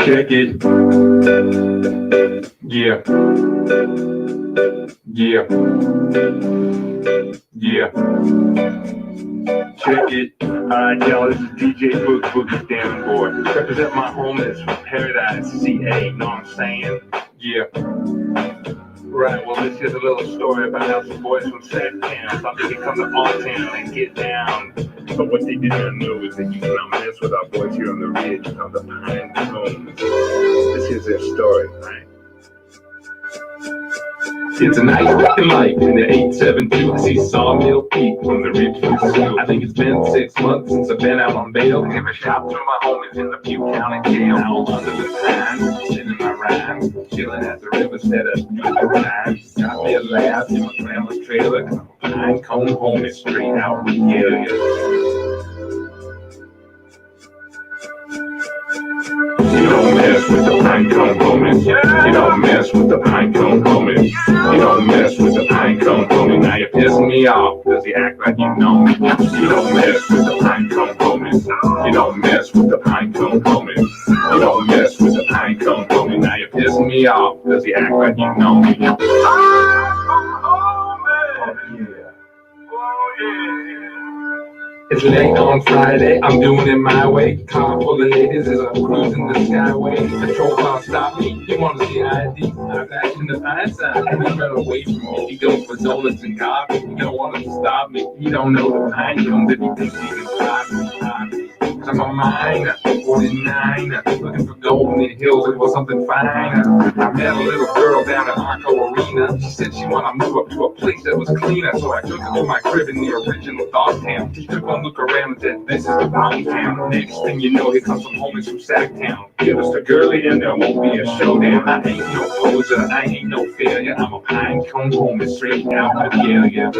Check it. Yeah. Yeah. Yeah. Check it. Alright, y'all, this is DJ Boogie Damn Boy. Represent my homies from Paradise, CA, you know what I'm saying? Yeah. Right, well, this is a little story about how some boys from Sacktown thought they could come to our town and get down. But what they didn't know is that you cannot mess with our boys here on the ridge of the Pine Cones. This is their story, right? It's a nice looking light in the 872. I see Sawmill Peak from the ridge pursuit. I think it's been 6 months since I've been out on bail. Give a shout to my homies in the Butte County jail. Out under the pines, sitting my rhymes, chilling at the riverstead of good times. Got me a laugh in my grandma's trailer. Pine Cone home is straight out regalia. You don't mess with the pine cone homies. You don't mess with the pine cone homies. You don't mess with the pine cone homie. Now you're pissing me off because you act like you know me. You don't mess with the pine cone homies. You don't mess with the pine cone homies. You don't mess with the pine cone homie. Now you're pissing me off because you act like you know me. It's late on Friday, I'm doing it my way. Car full of ladies as I'm cruising the skyway. Patrol car stop me, you wanna see ID? I'm flashing the pine sign, and he run away from me. He goes for donuts and coffee, he don't want to stop me. He don't know the pine cones if he thinks he can stop me. I'm a miner, 49, looking for gold in the hills or something fine. I met a little girl down at Arco Arena. She said she wanna move up to a place that was cleaner, so I took her to my crib in the original Dogtown. She took one look around and said, "This is the wrong town." Next thing you know, here comes some homies from Sacktown. Give us the girlie and there won't be a showdown. I ain't no poser, I ain't no failure. I'm a pine cone homie straight out of Galia.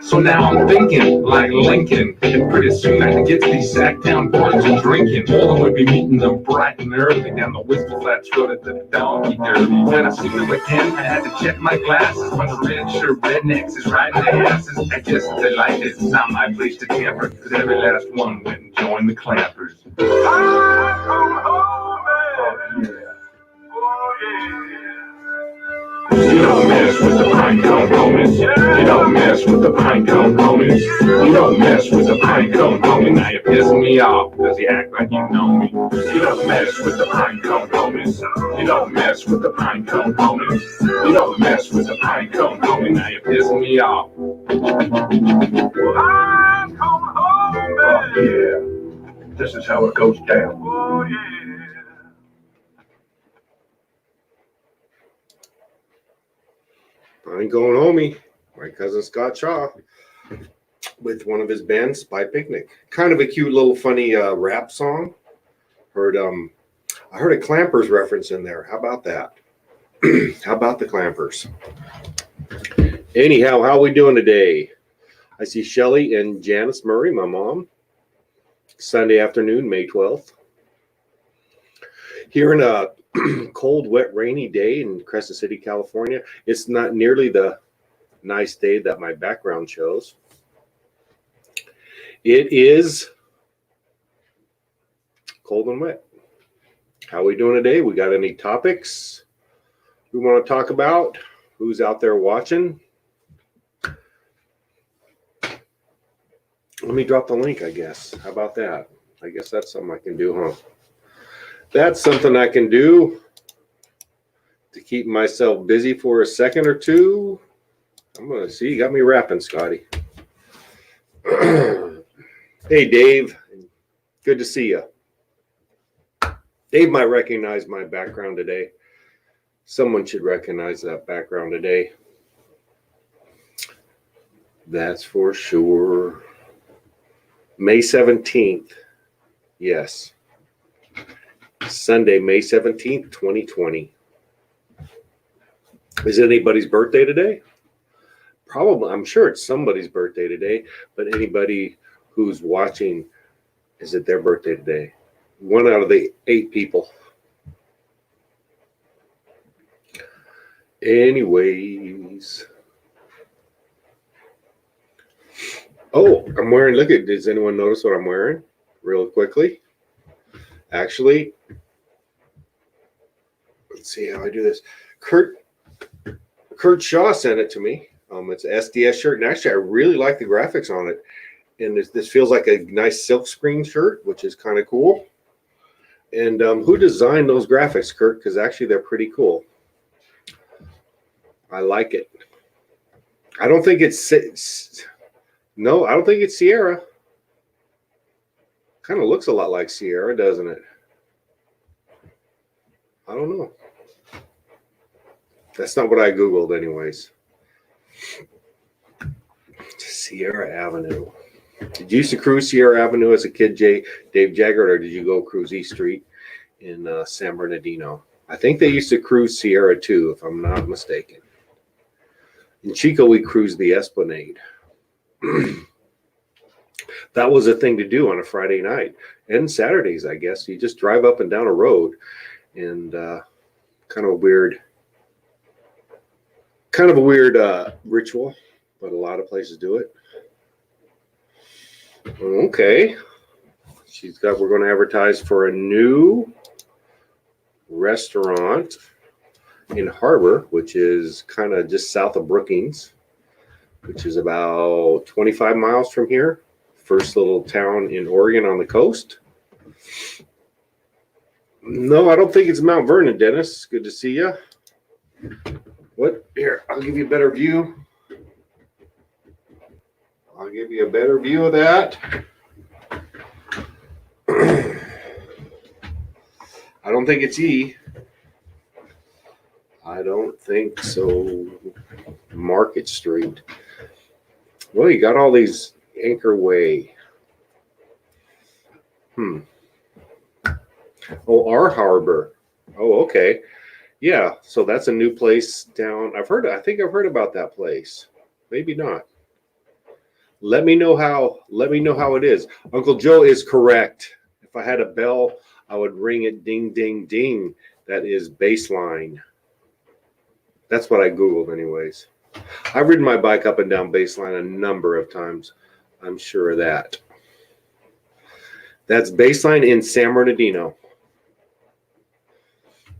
So now I'm thinking, like Lincoln, and pretty soon I can get to these Sacktown boys to drinking. All of them would be meeting them bright and early down the Whiskey Flats Road at the Donkey Derby. When I see them again, I had to check my glasses. Bunch of red shirt rednecks is riding their asses. I guess if they like it, it's not my place to tamper, cause every last one went and joined the Clampers. You don't mess with the pine cone homies. You don't mess with the pine cone homies. You don't mess with the pine cone homie. Now you're pissing me off because you act like you know me. You don't mess with the pine cone homies. You don't mess with the pine cone homies. You don't mess with the pine cone homie. Now you're pissing me off. Pine cone homie. Oh yeah, this is how it goes down. Oh yeah. Pine Cone Homie, my cousin Scott Shaw, with one of his bands, Spy Picnic. Kind of a cute little funny rap song. I heard a Clampers reference in there. How about that? How about the Clampers? Anyhow, how are we doing today? I see Shelly and Janice Murray, my mom. Sunday afternoon, May 12th. Here in a cold, wet, rainy day in Crescent City, California. It's not nearly the nice day that my background shows. It is cold and wet. How are we doing today? We got any topics we want to talk about? Who's out there watching? Let me drop the link, I guess. How about that? I guess that's something I can do, huh? That's something I can do to keep myself busy for a second or two. I'm going to see. You got me rapping, Scotty. Hey, Dave. Good to see you. Dave might recognize my background today. Someone should recognize that background today. That's for sure. May 17th. Yes. Sunday, May 17th, 2020. Is it anybody's birthday today? Probably. I'm sure it's somebody's birthday today, but anybody who's watching, is it their birthday today? 1 out of the 8 people. Anyways. Oh, I'm wearing, look at, does anyone notice what I'm wearing? Real quickly. Actually, let's see how I do this. Kurt Shaw sent it to me. It's an SDS shirt, and actually, I really like the graphics on it. And this feels like a nice silk screen shirt, which is kind of cool. And who designed those graphics, Kurt? Because actually, they're pretty cool. I like it. I don't think it's no, I don't think it's Sierra. Kind of looks a lot like Sierra, doesn't it? I don't know. That's not what I Googled anyways. Sierra Avenue. Did you used to cruise Sierra Avenue as a kid, Dave Jaggard, or did you go cruise East Street in San Bernardino? I think they used to cruise Sierra too, if I'm not mistaken. In Chico, we cruised the Esplanade. That was a thing to do on a Friday night and Saturdays, I guess. You just drive up and down a road, and kind of a weird ritual, but a lot of places do it. Okay. We're going to advertise for a new restaurant in Harbor, which is kind of just south of Brookings, which is about 25 miles from here. First little town in Oregon on the coast. No, I don't think it's Mount Vernon, Dennis. Good to see you. What? Here, I'll give you a better view. I'll give you a better view of that. I don't think it's E. I don't think so. Market Street. Well, you got all these Anchor Way. Oh, our Harbor. Oh, okay. Yeah, so that's a new place down. I think I've heard about that place. Maybe not. Let me know how it is. Uncle Joe is correct. If I had a bell, I would ring it ding ding ding. That is Baseline. That's what I Googled anyways. I've ridden my bike up and down Baseline a number of times. I'm sure of that. That's Baseline in San Bernardino.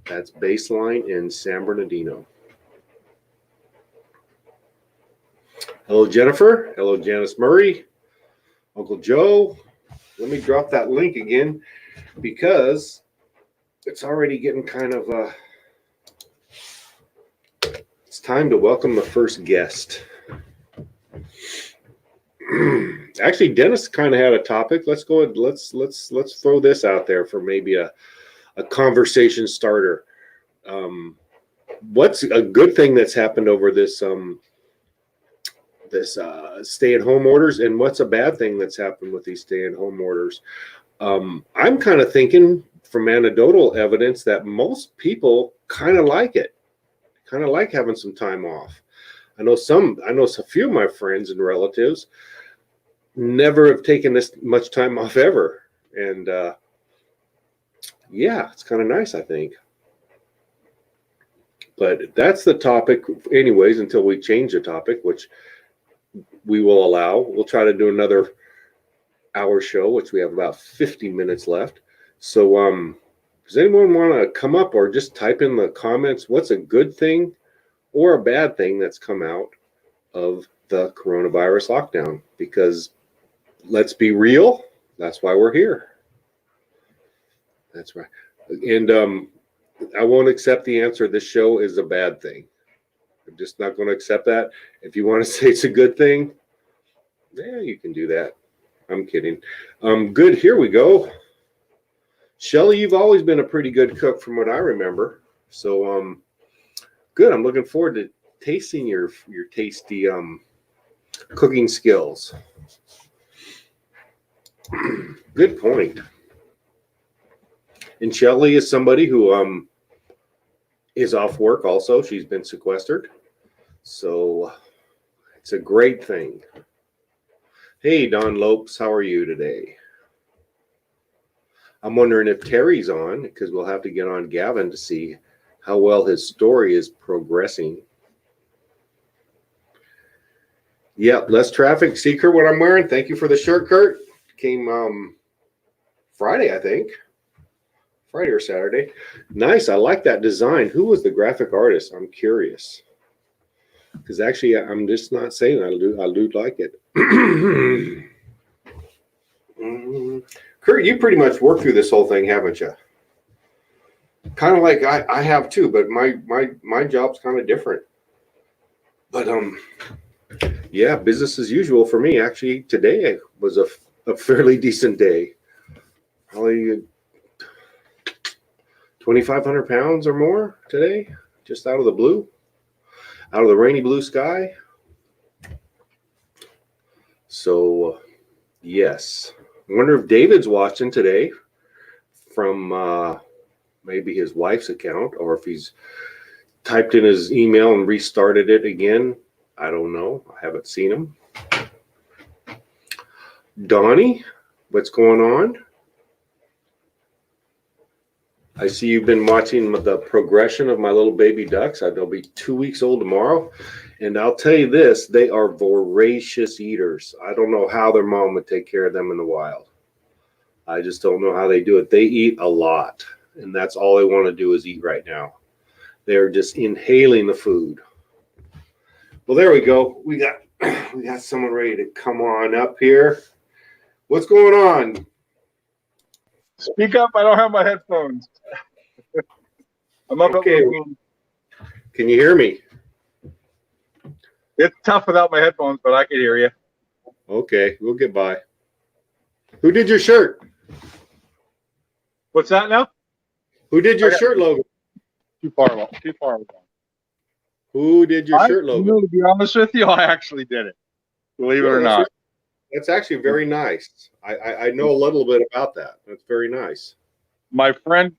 That's Baseline in San Bernardino. Hello, Jennifer. Hello, Janice Murray. Uncle Joe. Let me drop that link again because it's already getting kind of it's time to welcome the first guest. Actually, Dennis kind of had a topic. Let's go ahead. Let's throw this out there for maybe a conversation starter. What's a good thing that's happened over this stay-at-home orders, and what's a bad thing that's happened with these stay-at-home orders? I'm kind of thinking from anecdotal evidence that most people kind of like it, kind of like having some time off. I know a few of my friends and relatives never have taken this much time off ever, and yeah, it's kind of nice, I think. But that's the topic anyways, until we change the topic, which we will allow. We'll try to do another hour show, which we have about 50 minutes left. So does anyone want to come up or just type in the comments what's a good thing or a bad thing that's come out of the coronavirus lockdown? Because let's be real, that's why we're here. That's right. And I won't accept the answer. This show is a bad thing. I'm just not going to accept that. If you want to say it's a good thing, yeah, you can do that. I'm kidding. Good. Here we go. Shelly, you've always been a pretty good cook from what I remember. So good. I'm looking forward to tasting your tasty cooking skills. Good point. And Shelly is somebody who is off work also. She's been sequestered. So it's a great thing. Hey, Don Lopes, how are you today? I'm wondering if Terry's on, because we'll have to get on Gavin to see how well his story is progressing. Yep, less traffic. See, Kurt, what I'm wearing? Thank you for the shirt, Kurt. Came Friday, I think. Friday or Saturday. Nice. I like that design. Who was the graphic artist? I'm curious. Because actually, I'm just not saying I do like it. Kurt, you pretty much worked through this whole thing, haven't you? Kind of like I have too, but my job's kind of different. But yeah, business as usual for me. Actually, today was a fairly decent day. Probably 2,500 pounds or more today, just out of the blue, out of the rainy blue sky. So, yes. I wonder if David's watching today from maybe his wife's account, or if he's typed in his email and restarted it again. I don't know. I haven't seen him. Donnie, what's going on? I see you've been watching the progression of my little baby ducks. They'll be 2 weeks old tomorrow. And I'll tell you this, they are voracious eaters. I don't know how their mom would take care of them in the wild. I just don't know how they do it. They eat a lot, and that's all they want to do is eat right now. They're just inhaling the food. Well, there we go. We got someone ready to come on up here. What's going on? Speak up. I don't have my headphones. I'm up Okay. at Can you hear me? It's tough without my headphones, but I can hear you. Okay, we'll get by. Who did your shirt? What's that now? Who did your shirt logo? Too far along. Who did your shirt logo? To be honest with you, I actually did it. Believe it or not. That's actually very nice. I know a little bit about that. That's very nice. My friend,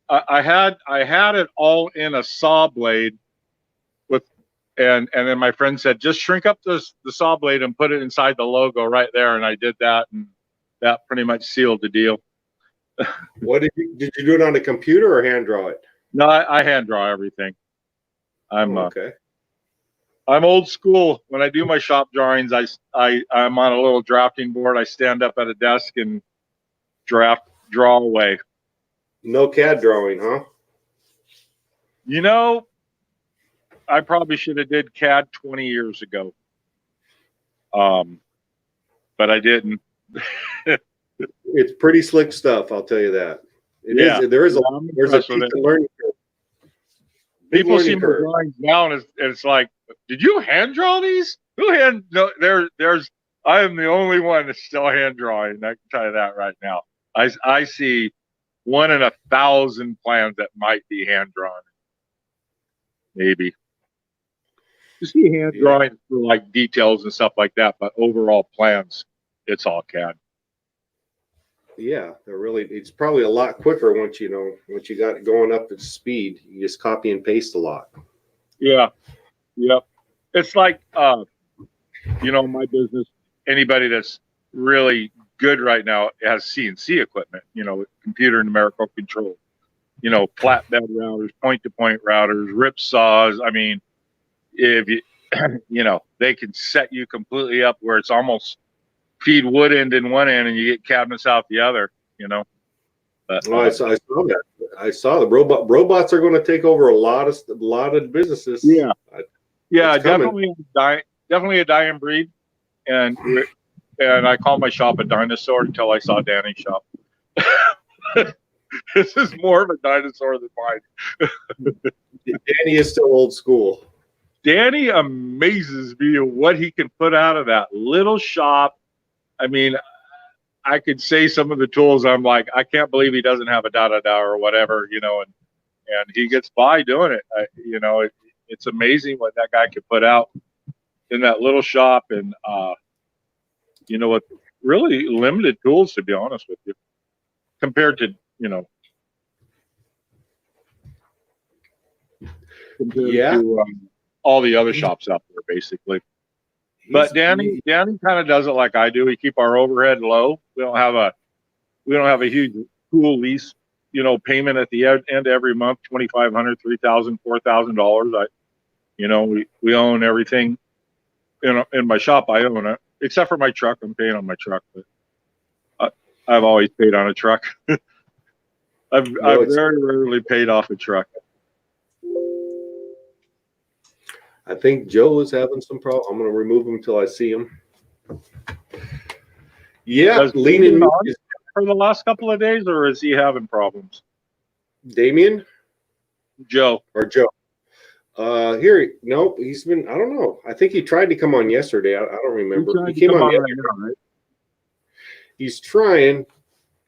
I had it all in a saw blade and then my friend said, just shrink up the saw blade and put it inside the logo right there. And I did that, and that pretty much sealed the deal. What did you do it on a computer or hand draw it? No, I hand draw everything. Okay. I'm old school. When I do my shop drawings, I'm on a little drafting board. I stand up at a desk and draw away. No CAD drawing, huh? You know, I probably should have did CAD 20 years ago. But I didn't. It's pretty slick stuff, I'll tell you that. There's a piece of learning curve. People see my drawings now, and it's like, did you hand draw these? I am the only one that's still hand drawing. I can tell you that right now. I see 1 in 1,000 plans that might be hand drawn. Maybe. You see hand drawing for like details and stuff like that, but overall plans, it's all CAD. Yeah, it's probably a lot quicker once you got it going up at speed. You just copy and paste a lot. Yeah. Yep. It's like my business, anybody that's really good right now has CNC equipment, computer numerical control, flatbed routers, point-to-point routers, rip saws. I mean, if you, they can set you completely up where it's almost feed wood end in one end and you get cabinets out the other, But, I saw that. I saw the robots are going to take over a lot of businesses. Yeah. Definitely a dying breed. And I call my shop a dinosaur until I saw Danny's shop. This is more of a dinosaur than mine. Danny is still old school. Danny amazes me what he can put out of that little shop. I mean, I could say some of the tools. I'm like, I can't believe he doesn't have a da-da-da or whatever, and he gets by doing it. It's amazing what that guy could put out in that little shop. And, with really limited tools, to be honest with you, compared to, all the other shops out there, basically. But Danny kind of does it like I do. We keep our overhead low. We don't have a huge pool lease, payment at the end every month, $2,500, $3,000, $4,000. We own everything in my shop, I own it, except for my truck. I'm paying on my truck, but I've always paid on a truck. I've very rarely paid off a truck. I think Joe is having some problem. I'm going to remove him until I see him. Yeah, Has he leaning been on for the last couple of days, or is he having problems? Damien Joe. or Joe? Nope. He's been. I don't know. I think he tried to come on yesterday. I don't remember. He came on right yesterday. now, right? He's trying.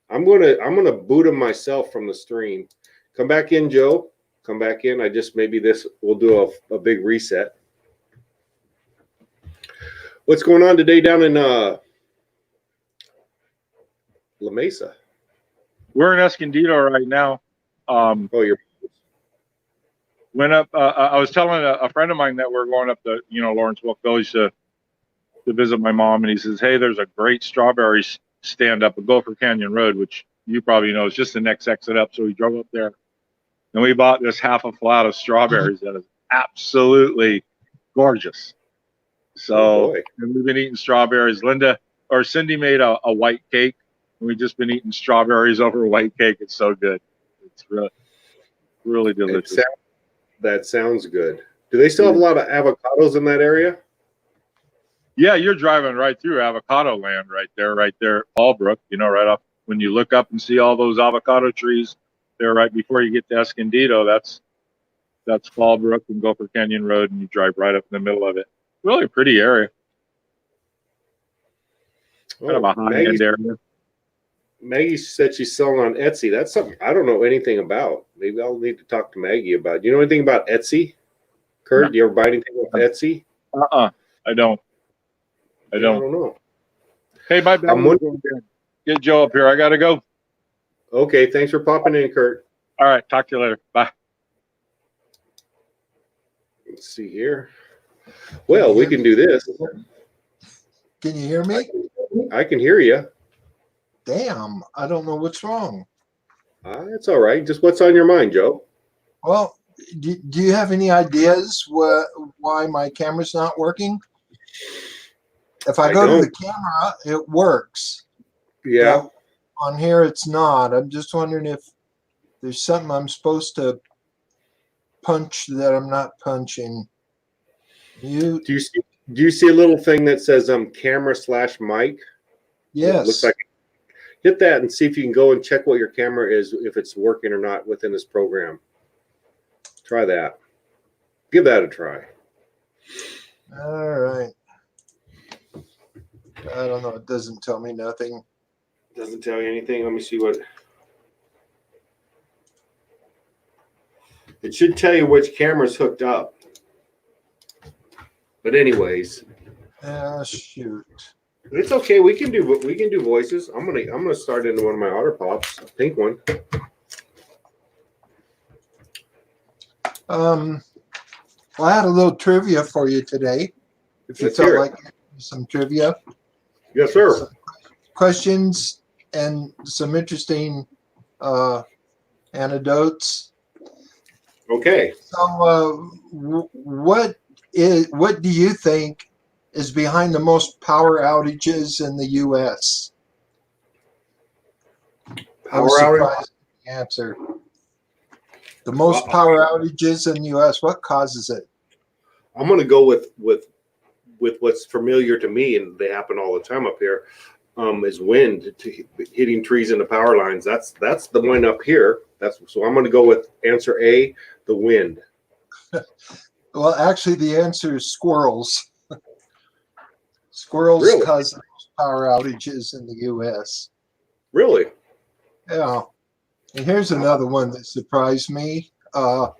I'm gonna boot him myself from the stream. Come back in, Joe. Come back in. We'll do a big reset. What's going on today down in La Mesa? We're in Escondido right now. You're Went up. I was telling a friend of mine that we're going up to Lawrence Wolf Village to visit my mom, and he says, "Hey, there's a great strawberry stand up at Gopher Canyon Road, which you probably know is just the next exit up." So we drove up there, and we bought this half a flat of strawberries that is absolutely gorgeous. So and we've been eating strawberries. Cindy made a white cake, and we've just been eating strawberries over white cake. It's so good. It's really delicious. That sounds good. Do they still have a lot of avocados in that area? Yeah, you're driving right through avocado land right there, Fallbrook, right up. When you look up and see all those avocado trees there right before you get to Escondido, that's Fallbrook and Gopher Canyon Road, and you drive right up in the middle of it. Really a pretty area. Kind of a high-end area. Maggie said she's selling on Etsy. That's something I don't know anything about. Maybe I'll need to talk to Maggie about it. Do you know anything about Etsy? Kurt, No. Do you ever buy anything off Etsy? I don't. I don't know. Hey, my bad. Get Joe up here. I got to go. Okay, thanks for popping in, Kurt. All right, talk to you later. Bye. Let's see here. Well, we can do this. Can you hear me? I can hear you. Damn, I don't know what's wrong. It's all right. Just what's on your mind, Joe? Well, do you have any ideas why my camera's not working? If I go to the camera, it works. Yeah. But on here, it's not. I'm just wondering if there's something I'm supposed to punch that I'm not punching. Do you see a little thing that says camera/mic? Yes. It looks like hit that and see if you can go and check what your camera is, if it's working or not within this program. Try that. Give that a try. All right. I don't know. It doesn't tell me nothing. Doesn't tell you anything. Let me see what. It should tell you which camera's hooked up. But anyways. Shoot. It's okay. We can do voices. I'm gonna start into one of my Otter Pops, a pink one. Well, I had a little trivia for you today. If you Let's felt hear it. like some trivia. Yes, sir. Some questions and some interesting anecdotes. Okay. So, what do you think is behind the most power outages in the U.S.? Power outage. Answer. The most power outages in the U.S. What causes it? I'm gonna go with what's familiar to me, and they happen all the time up here. Is wind hitting trees into power lines. That's the one up here. So I'm gonna go with answer A, the wind. Well, actually, the answer is squirrels. Squirrels Really? cause the most power outages in the U.S. Really? Yeah. And here's another one that surprised me. How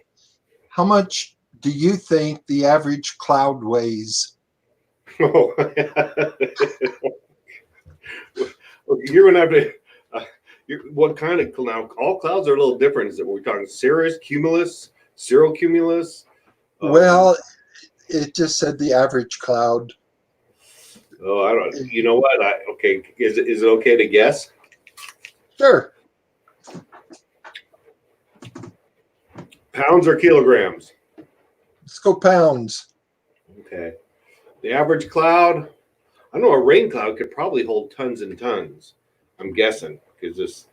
much do you think the average cloud weighs? Oh. You're gonna have to. What kind of cloud? All clouds are a little different. Is it? We're talking cirrus, cumulus, cirrocumulus. Well, it just said the average cloud. Oh, I don't. You know what? Okay. Is it okay to guess? Sure. Pounds or kilograms? Let's go pounds. Okay. The average cloud, I know a rain cloud could probably hold tons and tons. I'm guessing because this.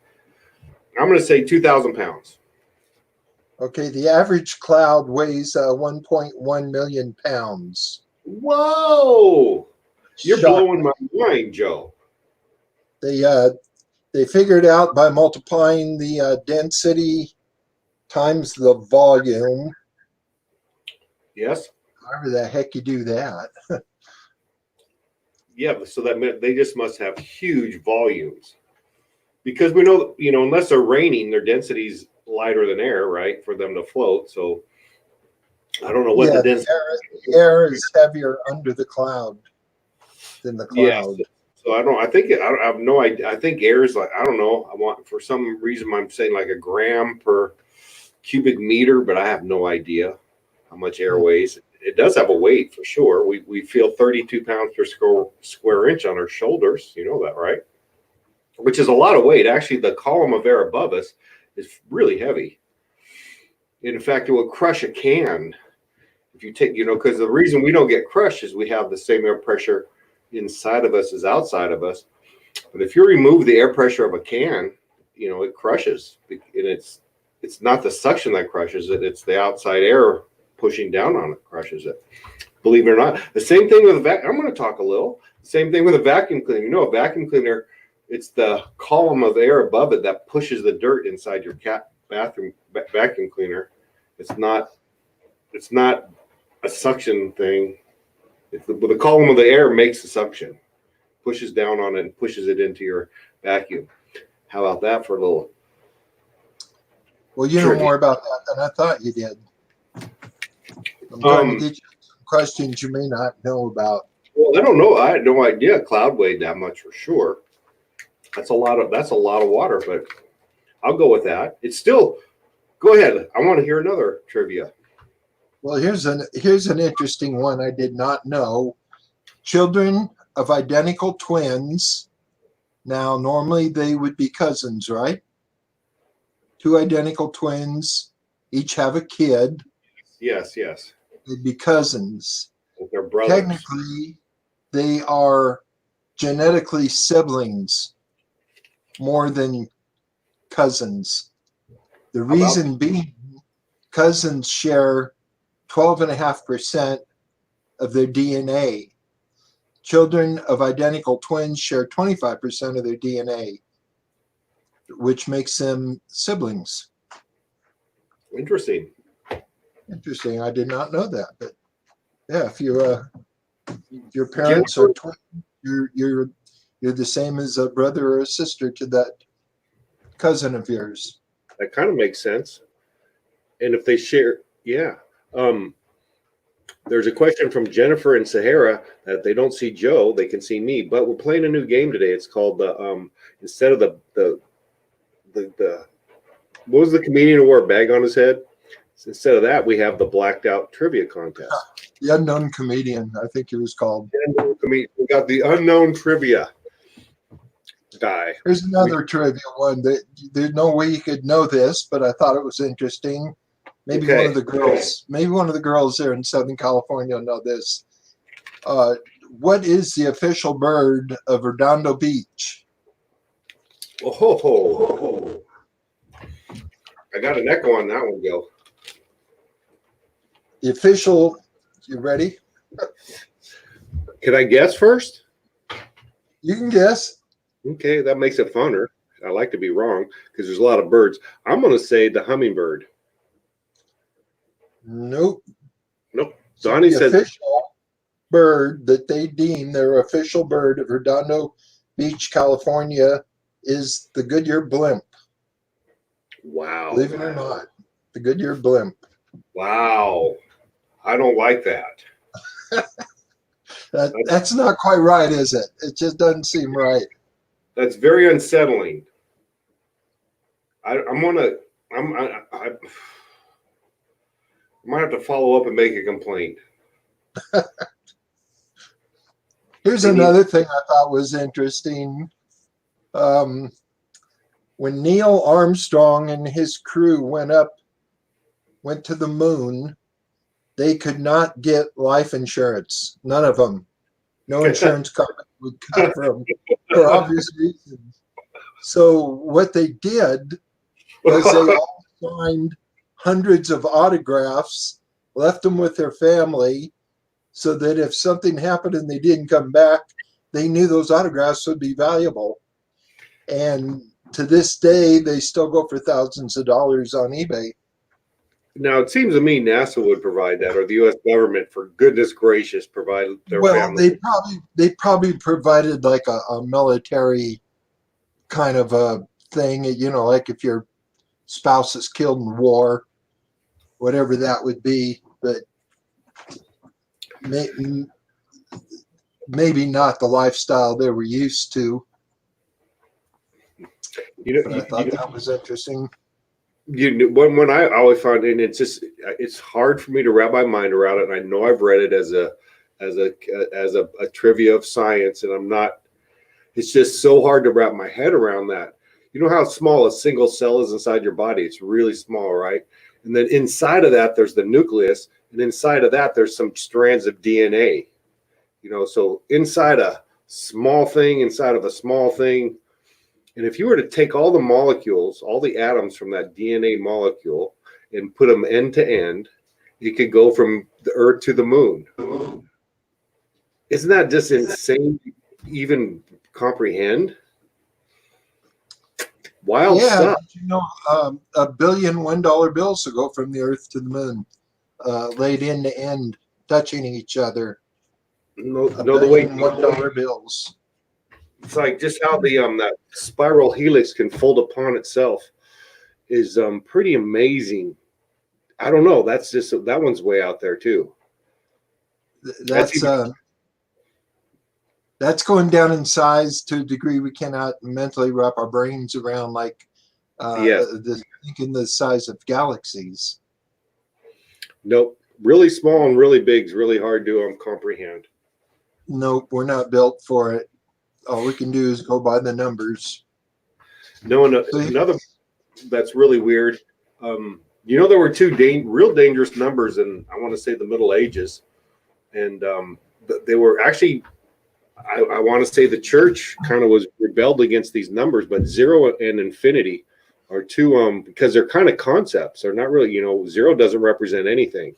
I'm going to say 2,000 pounds. Okay, the average cloud weighs 1.1 million pounds. Whoa! You're Shock. blowing my mind, Joe. They figured out by multiplying the density times the volume. Yes. However the heck you do that. Yeah, so that meant they just must have huge volumes. Because we know, unless they're raining, their density's lighter than air, right, for them to float. So I don't know what the density. The air is heavier under the cloud than the cloud. Yes. So I have no idea. I think air is like, I don't know. For some reason, I'm saying like a gram per cubic meter, but I have no idea how much air weighs. It does have a weight for sure. We feel 32 pounds per square inch on our shoulders. You know that, right? Which is a lot of weight. Actually, the column of air above us is really heavy. In fact, it will crush a can if you take, because the reason we don't get crushed is we have the same air pressure inside of us as outside of us. But if you remove the air pressure of a can, it crushes. And it's not the suction that crushes it, it's the outside air pushing down on it crushes it. Believe it or not. The same thing with a vacuum. I'm going to talk a little. Same thing with a vacuum cleaner. A vacuum cleaner, it's the column of air above it that pushes the dirt inside your bathroom vacuum cleaner. It's not a suction thing. The column of the air makes the suction, pushes down on it and pushes it into your vacuum. How about that for a little? Well, you know more about that than I thought you did. I'm trying to get you some questions you may not know about. Well, I don't know. I had no idea cloud weighed that much for sure. That's a lot of water, but I'll go with that. It's still. Go ahead. I want to hear another trivia. Well, here's an interesting one I did not know. Children of identical twins. Now, normally they would be cousins, right? Two identical twins, each have a kid. Yes. They'd be cousins. With their brothers. Technically, they are genetically siblings more than cousins. The reason being, cousins share 12.5% of their DNA. Children of identical twins share 25% of their DNA, which makes them siblings. Interesting. I did not know that, but yeah, if your parents are twins, you're the same as a brother or a sister to that cousin of yours. That kind of makes sense. And if they share, yeah. There's a question from Jennifer and Sahara that they don't see Joe, they can see me. But we're playing a new game today. It's called the instead of the what was the comedian who wore a bag on his head? Instead of that, we have the blacked out trivia contest. The unknown comedian, I think he was called. We got the unknown trivia guy. Here's another trivia one. There's no way you could know this, but I thought it was interesting. Maybe one of the girls there in Southern California know this. What is the official bird of Redondo Beach? Oh, I got an echo on that one, Gil. The official, you ready? Can I guess first? You can guess. Okay, that makes it funner. I like to be wrong because there's a lot of birds. I'm going to say the hummingbird. Nope. Donnie said the official bird that they deem their official bird of Redondo Beach, California, is the Goodyear blimp. Wow. Believe it or not, the Goodyear blimp. Wow. I don't like that. That's not quite right, is it? It just doesn't seem right. That's very unsettling. I might have to follow up and make a complaint. Here's another thing I thought was interesting. When Neil Armstrong and his crew went to the moon, they could not get life insurance. None of them. No insurance company would cover them for obvious reasons. So what they did was they all signed hundreds of autographs, left them with their family, so that if something happened and they didn't come back, they knew those autographs would be valuable. And to this day, they still go for thousands of dollars on eBay. Now it seems to me NASA would provide that, or the U.S. government, for goodness gracious, provide their Well, family. they probably provided like a military kind of a thing, you know, like if your spouse is killed in war, whatever that would be, but maybe not the lifestyle they were used to. You But know, I thought that was interesting. when I always find, and it's hard for me to wrap my mind around it. And I know I've read it as a trivia of science, and I'm not. It's just so hard to wrap my head around that. You know how small a single cell is inside your body? It's really small, right? And then inside of that, there's the nucleus, and inside of that, there's some strands of DNA. You know, so inside a small thing, inside of a small thing. And if you were to take all the molecules, all the atoms from that DNA molecule and put them end to end, you could go from the Earth to the moon. Isn't that just insane to even comprehend? Wild stuff. You know, $1 billion $1 bills to go from the Earth to the moon, laid end to end, touching each other. No, the way $1 bills. it's like just how the that spiral helix can fold upon itself is pretty amazing. I don't know. That's just that one's way out there too. That's going down in size to a degree we cannot mentally wrap our brains around, like thinking the size of galaxies. Nope. Really small and really big is really hard to comprehend. Nope, we're not built for it. All we can do is go by the numbers. No, another that's really weird. You know, there were two real dangerous numbers in, I want to say, the Middle Ages. And they were actually, I want to say the church kind of was rebelled against these numbers, but 0 and infinity are two, because they're kind of concepts. They're not really, you know, 0 doesn't represent anything.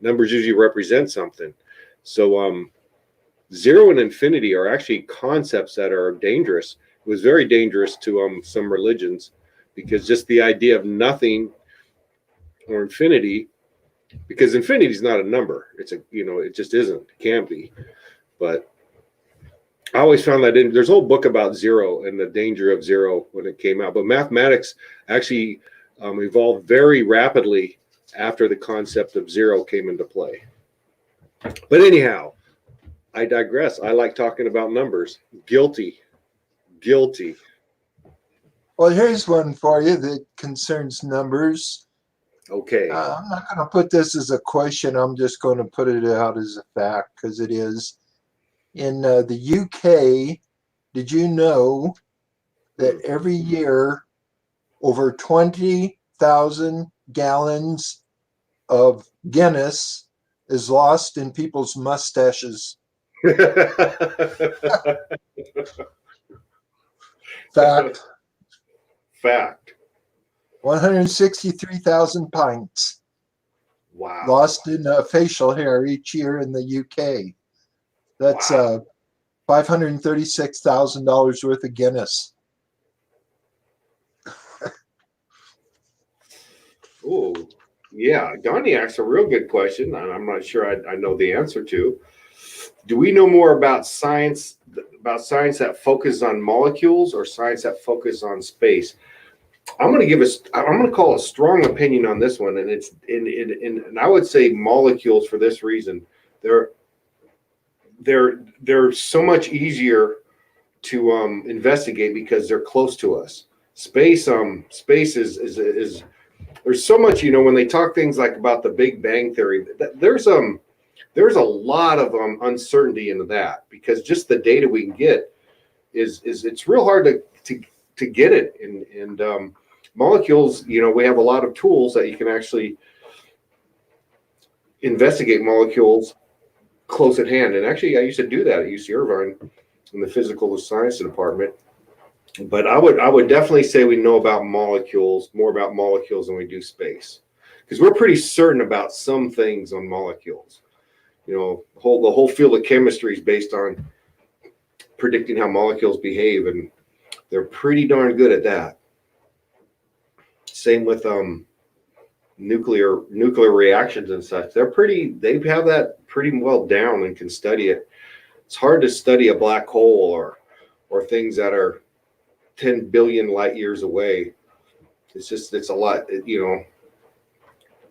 Numbers usually represent something. So 0 and infinity are actually concepts that are dangerous. It was very dangerous to some religions, because just the idea of nothing or infinity, because infinity is not a number. It's a, you know, it just isn't. It can't be. But I always found that there's a whole book about 0 and the danger of 0 when it came out. But mathematics actually evolved very rapidly after the concept of 0 came into play. But anyhow, I digress. I like talking about numbers. Guilty. Well, here's one for you that concerns numbers. Okay. I'm not going to put this as a question. I'm just going to put it out as a fact, because it is. In the UK, did you know that every year over 20,000 gallons of Guinness is lost in people's mustaches? Fact. 163,000 pints Wow. lost in facial hair each year in the UK. That's $536,000 worth of Guinness. Oh, yeah. Donnie asked a real good question, and I'm not sure I know the answer to. Do we know more about science that focuses on molecules, or science that focuses on space? I'm going to call a strong opinion on this one, and it's and I would say molecules for this reason. They're so much easier to investigate because they're close to us. Space is there's so much, you know, when they talk things like about the Big Bang Theory, there's a lot of uncertainty into that, because just the data we can get is it's real hard to get it. And molecules, you know, we have a lot of tools that you can actually investigate molecules close at hand. And actually, I used to do that at UC Irvine in the physical science department. But I would definitely say we know about molecules, more about molecules than we do space, because we're pretty certain about some things on molecules. You know, the whole field of chemistry is based on predicting how molecules behave, and they're pretty darn good at that. Same with nuclear reactions and such. They have that pretty well down and can study it. It's hard to study a black hole or things that are 10 billion light years away. It's a lot, you know,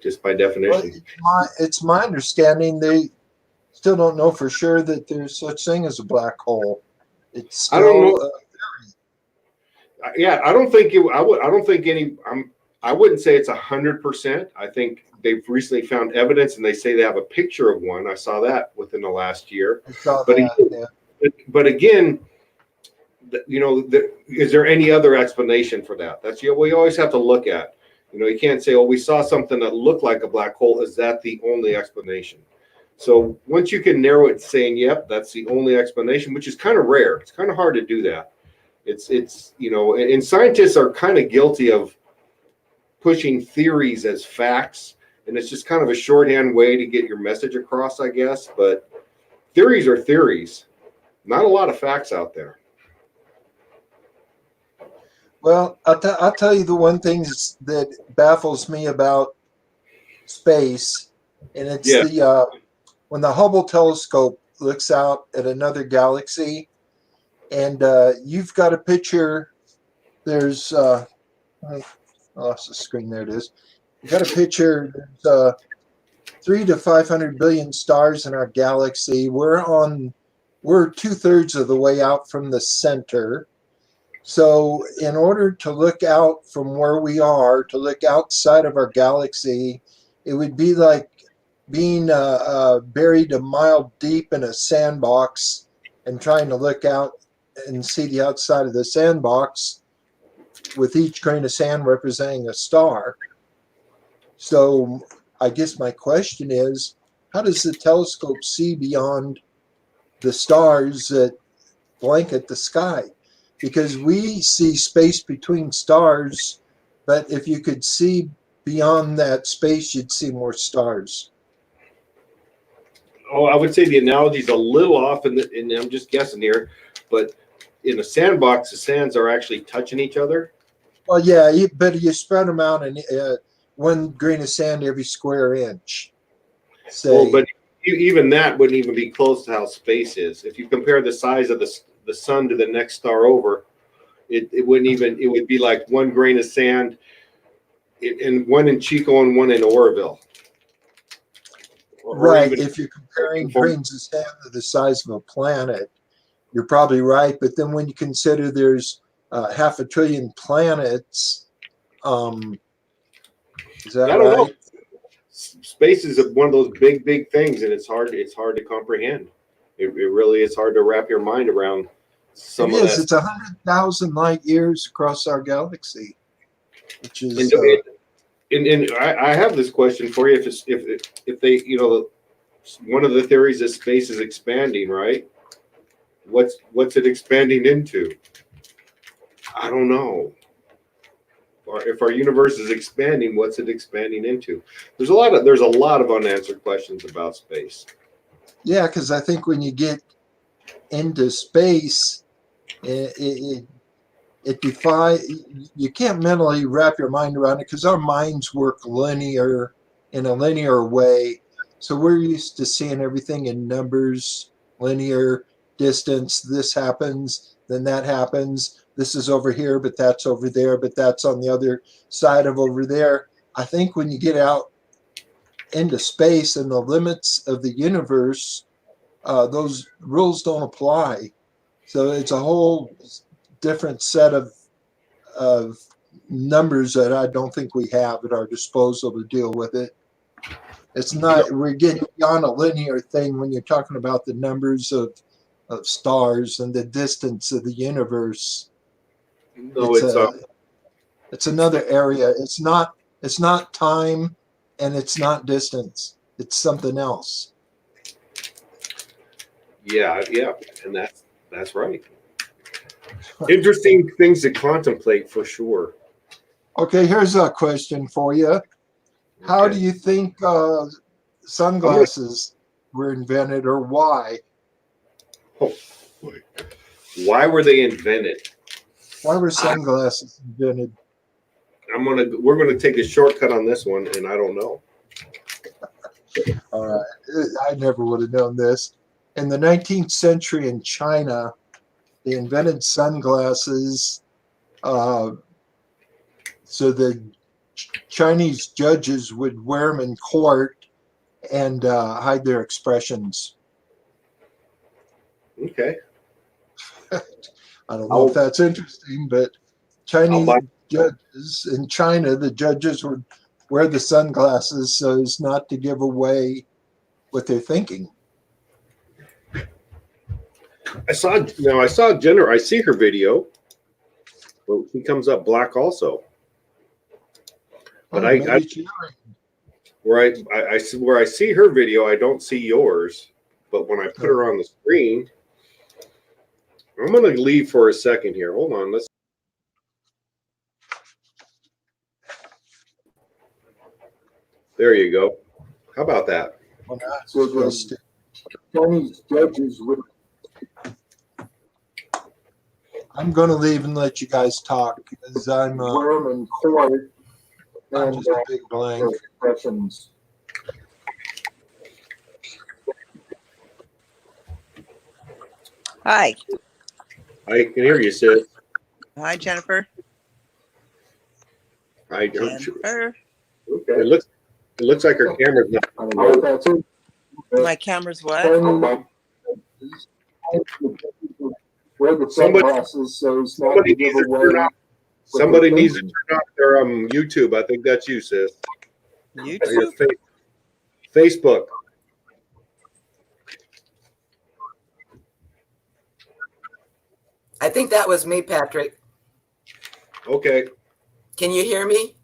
just by definition. Well, it's my understanding they still don't know for sure that there's such thing as a black hole. It's still, I don't know. Yeah, I don't think I wouldn't say it's 100%. I think they've recently found evidence, and they say they have a picture of one. I saw that within the last year. I saw But that, yeah. But again, you know, is there any other explanation for that? That's we always have to look at. You know, you can't say, "Oh, we saw something that looked like a black hole." Is that the only explanation? So once you can narrow it, saying, "Yep, that's the only explanation," which is kind of rare. It's kind of hard to do that. It's you know, and scientists are kind of guilty of pushing theories as facts, and it's just kind of a shorthand way to get your message across, I guess. But theories are theories. Not a lot of facts out there. Well, I'll tell you the one thing that baffles me about space, and it's when the Hubble telescope looks out at another galaxy, and you've got a picture. There's I lost the screen. There it is. You've got a picture. There's 300 to 500 billion stars in our galaxy. We're 2/3 of the way out from the center. So in order to look out from where we are, to look outside of our galaxy, it would be like being buried a mile deep in a sandbox and trying to look out and see the outside of the sandbox, with each grain of sand representing a star. So I guess my question is, how does the telescope see beyond the stars that blanket the sky? Because we see space between stars, but if you could see beyond that space, you'd see more stars. Oh, I would say the analogy is a little off, and I'm just guessing here, but in a sandbox, the sands are actually touching each other. Well, yeah, but you spread them out in one grain of sand every square inch. Well, but even that wouldn't even be close to how space is. If you compare the size of the sun to the next star over, it wouldn't even. It would be like one grain of sand, and one in Chico and one in Oroville. Right. If you're comparing grains of sand to the size of a planet, you're probably right. But then when you consider there's 500 billion planets, is that I don't right? know. Space is one of those big things, and it's hard to comprehend. It really is hard to wrap your mind around some of that. It's 100,000 light years across our galaxy, which is. And I have this question for you. If they, you know, one of the theories is space is expanding, right? What's it expanding into? I don't know. Or if our universe is expanding, what's it expanding into? There's a lot of unanswered questions about space. Yeah, because I think when you get into space, it you can't mentally wrap your mind around it, because our minds work in a linear way. So we're used to seeing everything in numbers, linear, distance. This happens, then that happens. This is over here, but that's over there, but that's on the other side of over there. I think when you get out into space and the limits of the universe, those rules don't apply. So it's a whole different set of numbers that I don't think we have at our disposal to deal with it. It's not, we're getting beyond a linear thing when you're talking about the numbers of stars and the distance of the universe. No, it's another area. It's not time, and it's not distance. It's something else. Yeah, and that's right. Interesting things to contemplate for sure. Okay, here's a question for you. How do Okay. you think sunglasses were invented, or why? Why were they invented? Why were sunglasses invented? We're gonna take a shortcut on this one, and I don't know. All right, I never would have known this. In the 19th century in China, they invented sunglasses so the Chinese judges would wear them in court and hide their expressions. Okay. I don't know if that's interesting, but Chinese judges in China, the judges would wear the sunglasses so as not to give away what they're thinking. I saw Jennifer. I see her video. Well, she comes up black also. But where I see her video, I don't see yours. But when I put her on the screen, I'm gonna leave for a second here. Hold on. There you go. How about that? Chinese judges would. I'm going to leave and let you guys talk because I'm in court and just a big blank. Questions. Hi. I can hear you, sis. Hi, Jennifer. Hi, Jennifer. Okay. It looks like her camera's not. My camera's what? Somebody needs to turn off their YouTube. I think that's you, sis. YouTube? Facebook. I think that was me, Patrick. Okay. Can you hear me?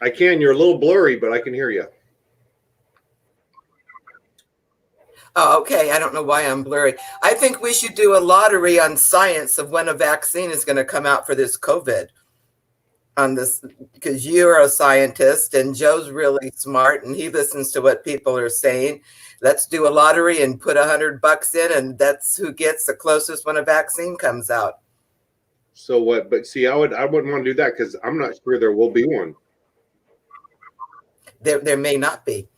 I can. You're a little blurry, but I can hear you. Oh, okay. I don't know why I'm blurry. I think we should do a lottery on science of when a vaccine is going to come out for this COVID. On this, because you're a scientist and Joe's really smart and he listens to what people are saying. Let's do a lottery and put $100 in, and that's who gets the closest when a vaccine comes out. So what? But see, I wouldn't want to do that because I'm not sure there will be one. There may not be.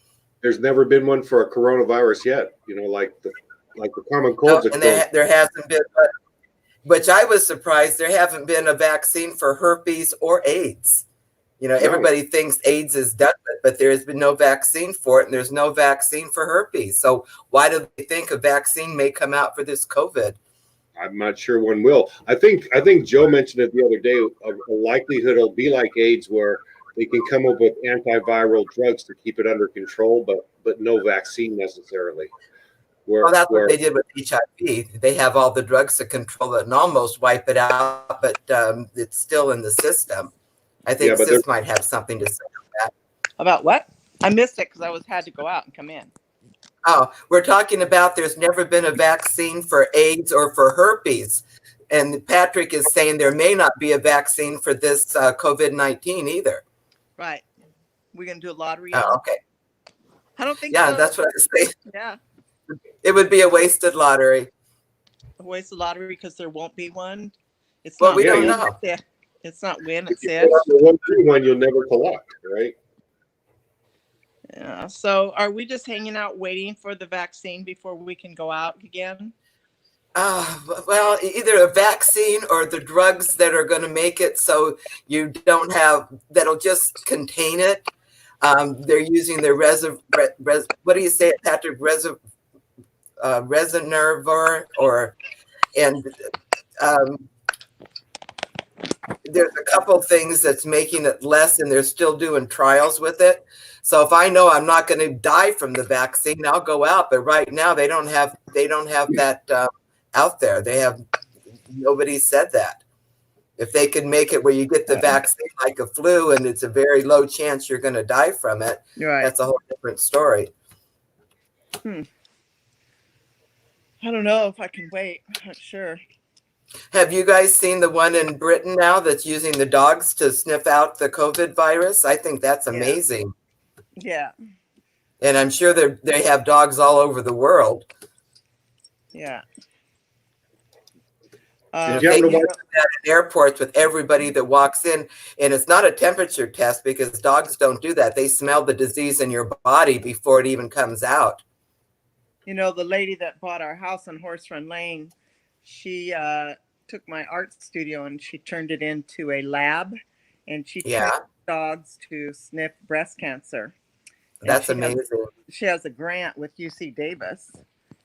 There's never been one for a coronavirus yet. You know, like the common cold. No, and there hasn't been. Which I was surprised there haven't been a vaccine for herpes or AIDS. You know, everybody thinks AIDS is done, but there has been no vaccine for it, and there's no vaccine for herpes. So why do they think a vaccine may come out for this COVID? I'm not sure one will. I think Joe mentioned it the other day. A likelihood it'll be like AIDS, where they can come up with antiviral drugs to keep it under control, but no vaccine necessarily. Well, that's what they did with HIV. They have all the drugs to control it and almost wipe it out, but it's still in the system. I think Sis might have something to say about that. About what? I missed it because I had to go out and come in. Oh, we're talking about there's never been a vaccine for AIDS or for herpes. And Patrick is saying there may not be a vaccine for this COVID-19 either. Right. We're going to do a lottery. Oh, okay. I don't think so. That's what I was saying. Yeah. It would be a wasted lottery. A wasted lottery because there won't be one. It's well, not we don't know. It's not when it says. One you'll never collect, right? Yeah. So are we just hanging out waiting for the vaccine before we can go out again? Well, either a vaccine or the drugs that are going to make it so you don't have, that'll just contain it. They're using the what do you say, Patrick? Resonarvor there's a couple things that's making it less, and they're still doing trials with it. So if I know I'm not going to die from the vaccine, I'll go out. But right now they don't have that out there. Nobody said that. If they can make it where you get the vaccine like a flu and it's a very low chance you're going to die from it, right, that's a whole different story. I don't know if I can wait. I'm not sure. Have you guys seen the one in Britain now that's using the dogs to sniff out the COVID virus? I think that's Yeah. amazing. Yeah. And I'm sure they have dogs all over the world. Yeah. Did you happen to They use watch? that in airports with everybody that walks in, and it's not a temperature test because dogs don't do that. They smell the disease in your body before it even comes out. You know, the lady that bought our house on Horse Run Lane, she took my art studio and she turned it into a lab, and she Yeah, trained dogs to sniff breast cancer. And that's she has, amazing. she has a grant with UC Davis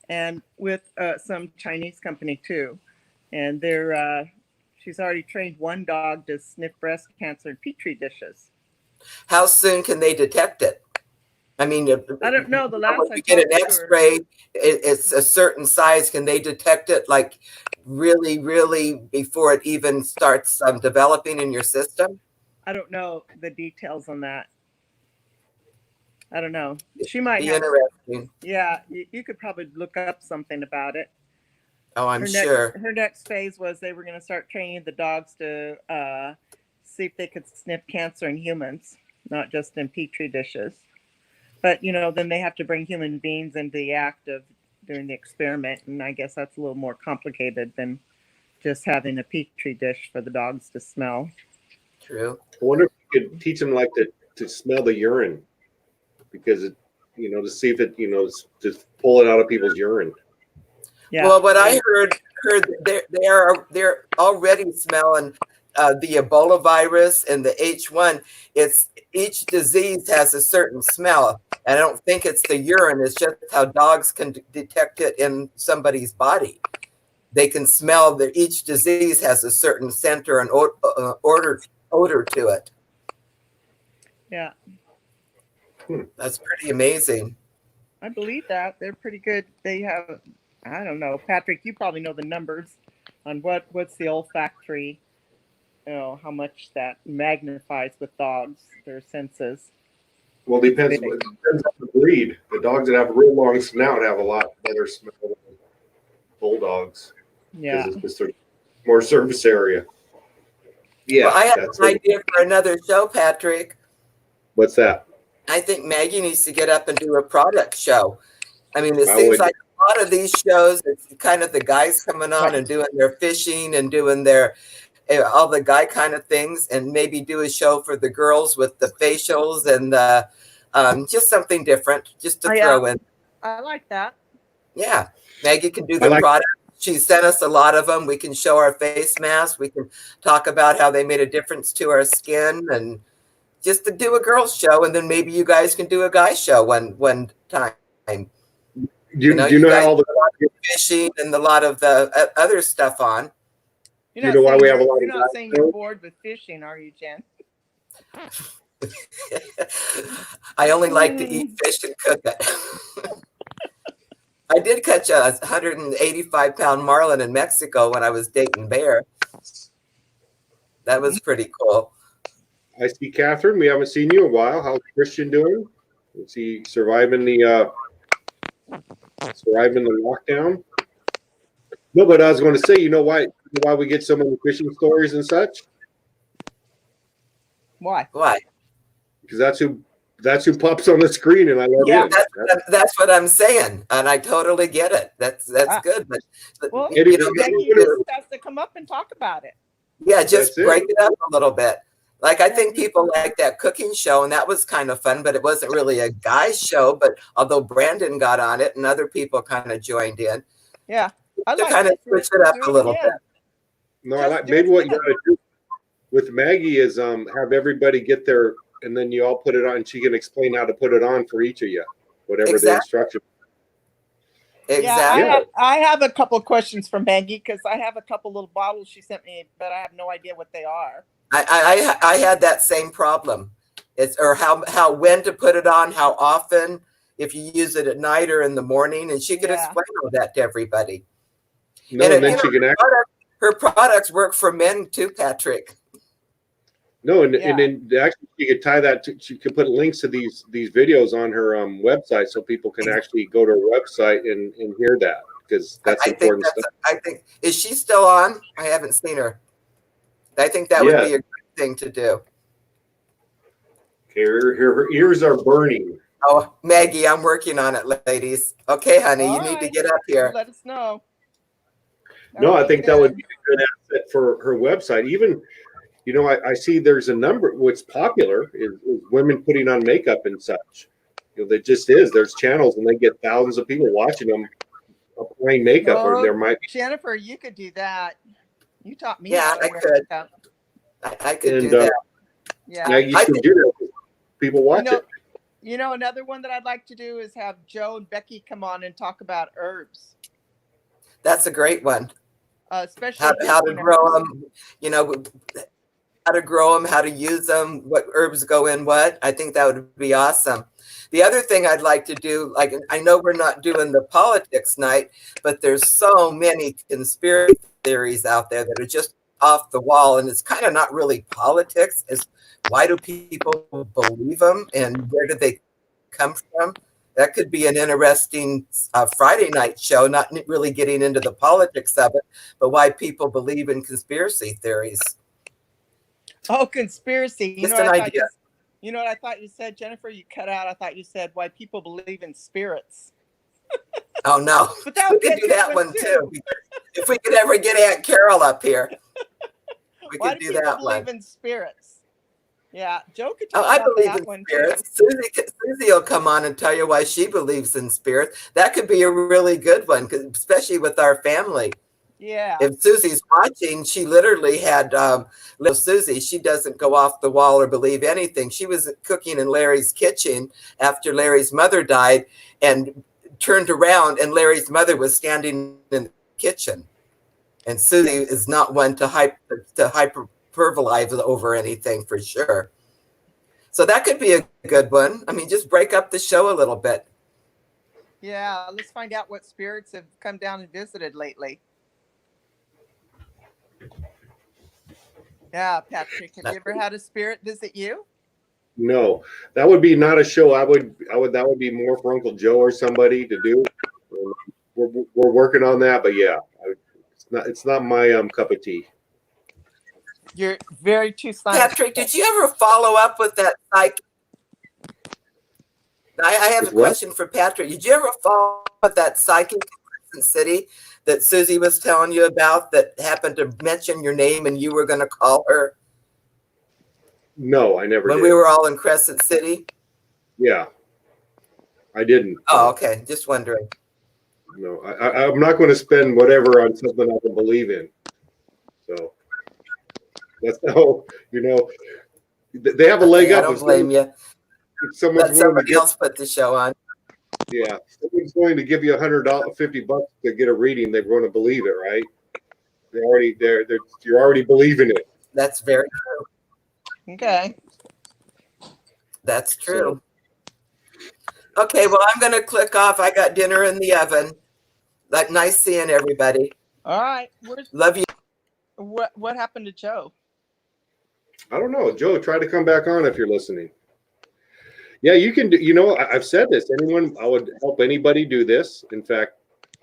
and with some Chinese company too. And she's already trained one dog to sniff breast cancer in petri dishes. How soon can they detect it? I mean, I don't know. The last when I you get an talked to her, X-ray, it's a certain size. Can they detect it like really, really before it even starts developing in your system? I don't know the details on that. I don't know. She might Be have. interesting. Yeah, you could probably look up something about it. Oh, I'm Her sure. her next phase was they were going to start training the dogs to see if they could sniff cancer in humans, not just in petri dishes. But you know, then they have to bring human beings into the act of doing the experiment, and I guess that's a little more complicated than just having a petri dish for the dogs to smell. True. I wonder if you could teach them like to smell the urine, because it, to see if it, to pull it out of people's urine. Yeah. Well, what I heard they're already smelling the Ebola virus and the H1. It's each disease has a certain smell. And I don't think it's the urine. It's just how dogs can detect it in somebody's body. They can smell that each disease has a certain scent or an odor to it. Yeah. That's pretty amazing. I believe that. They're pretty good. They have, I don't know, Patrick, you probably know the numbers on what's the olfactory, how much that magnifies with dogs, their senses. Well, it depends on the breed. The dogs that have a real long snout have a lot better smell than bulldogs. Yeah. Because it's just more surface area. Yeah. Well, I have an idea for another show, Patrick. What's that? I think Maggie needs to get up and do a product show. I mean, it seems like a lot of these shows, it's kind of the guys coming on and doing their fishing and doing their all the guy kind of things, and maybe do a show for the girls with the facials and just something different, just to throw in. I like that. Yeah, Maggie can do the product. She sent us a lot of them. We can show our face masks. We can talk about how they made a difference to our skin, and just to do a girls show, and then maybe you guys can do a guy show one time. Do you know how all the fishing and a lot of the other stuff on? You're not saying you're bored with fishing, are you, Jen? I only like to eat fish and cook it. I did catch a 185-pound marlin in Mexico when I was dating Bear. That was pretty cool. I see Catherine. We haven't seen you in a while. How's Christian doing? Is he surviving the lockdown? No, but I was going to say, why we get so many fishing stories and such? Why? Because that's who pops on the screen, and I love it. That's what I'm saying, and I totally get it. That's good. But well, Maggie just has to come up and talk about it. Yeah, just break it up a little bit. Like, I think people like that cooking show, and that was kind of fun, but it wasn't really a guy's show. But although Brandon got on it and other people kind of joined in. Yeah. I like kind of switch it up a little bit. No, I like maybe what you got to do with Maggie is have everybody get their, and then you all put it on, and she can explain how to put it on for each of you, whatever the instruction. Exactly. Yeah, I have a couple of questions for Maggie because I have a couple little bottles she sent me, but I have no idea what they are. I had that same problem. It's how when to put it on, how often, if you use it at night or in the morning, and she could explain all that to everybody. No, and then she can her products work for men too, Patrick. No, and, Yeah. and then actually she could tie that to, she could put links to these videos on her website so people can actually go to her website and hear that, because that's important stuff. I think, is she still on? I haven't seen her. I think that would Yeah. be a good thing to do. Her ears are burning. Oh, Maggie, I'm working on it, ladies. Okay, honey, you need to get up here. Let us know. No, I That'd be think that would good. be a good asset for her website. Even, you know, I see there's a number, what's popular is women putting on makeup and such. You know, that just is. There's channels and they get thousands of people watching them applying makeup, or Oh, there might be. Jennifer, you could do that. You taught me. Yeah, how to I wear could. makeup. I could And do that. Yeah. Maggie I can think- do that. People watch it. You know, another one that I'd like to do is have Joe and Becky come on and talk about herbs, That's a great one. especially How to herbs. grow them, you know, how to grow them, how to use them, what herbs go in what. I think that would be awesome. The other thing I'd like to do, like, I know we're not doing the politics night, but there's so many conspiracy theories out there that are just off the wall, and it's kind of not really politics. It's why do people believe them, and where do they come from? That could be an interesting Friday night show, not really getting into the politics of it, but why people believe in conspiracy theories. Oh, conspiracy. Just an idea. You know what I thought you said, Jennifer? You cut out. I thought you said why people believe in spirits. Oh, no. But that We would be could a do good that one too. If we could ever get Aunt Carol up here, we Why could do do people that believe one. in spirits? Yeah, Joe could Oh, talk I about believe that in one spirits. too. Susie will come on and tell you why she believes in spirits. That could be a really good one, especially with our family. Yeah. If Susie's watching, she literally had little Susie. She doesn't go off the wall or believe anything. She was cooking in Larry's kitchen after Larry's mother died, and turned around, and Larry's mother was standing in the kitchen. And Susie is not one to hyperbolize over anything, for sure. So that could be a good one. I mean, just break up the show a little bit. Yeah, let's find out what spirits have come down and visited lately. Yeah, Patrick, have you ever had a spirit visit you? No, that would be not a show. That would be more for Uncle Joe or somebody to do. We're working on that, but yeah, it's not my cup of tea. You're very too scientific. Patrick, did you ever follow up with that psychic? I have a With what? question for Patrick. Did you ever follow up with that psychic in Crescent City that Susie was telling you about, that happened to mention your name and you were going to call her No, I never when did. we were all in Crescent City? Yeah, I didn't. Oh, okay. Just wondering. No, I'm not going to spend whatever on something I don't believe in. So that's how, you know, they have a leg Okay, I up. don't If blame you. someone's Let willing to somebody give, else put the show on. yeah, someone's going to give you $100, $50 to get a reading. They're going to believe it, right? You're already believing it. That's very true. Okay. That's true. Okay, well, I'm going to click off. I got dinner in the oven. Like, nice seeing everybody. All right. Love you. What happened to Joe? I don't know, Joe. Try to come back on if you're listening. Yeah, you can do. You know, I've said this. I would help anybody do this. In fact,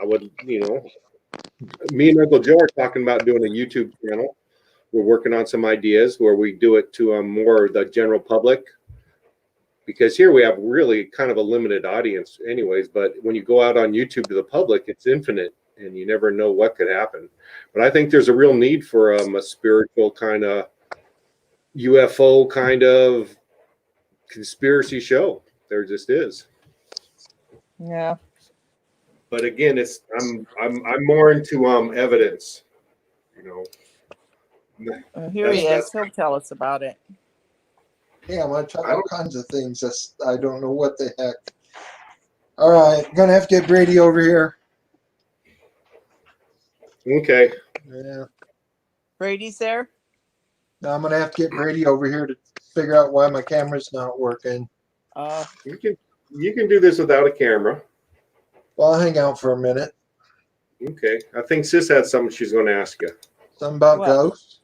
I would. You know, me and Uncle Joe are talking about doing a YouTube channel. We're working on some ideas where we do it to more the general public, because here we have really kind of a limited audience, anyways. But when you go out on YouTube to the public, it's infinite, and you never know what could happen. But I think there's a real need for a spiritual kind of UFO kind of conspiracy show. There just is. Yeah. But again, I'm more into evidence, you know. Here he That's- is. He'll tell us about it. Yeah, I'm gonna try all kinds of things. Just I don't know what the heck. All right, gonna have to get Brady over here. Okay. Yeah, Brady's there. now I'm gonna have to get Brady over here to figure out why my camera's not working. You can do this without a camera. Well, I'll hang out for a minute. Okay. I think Sis had something she's going to ask you. Something about What? ghosts.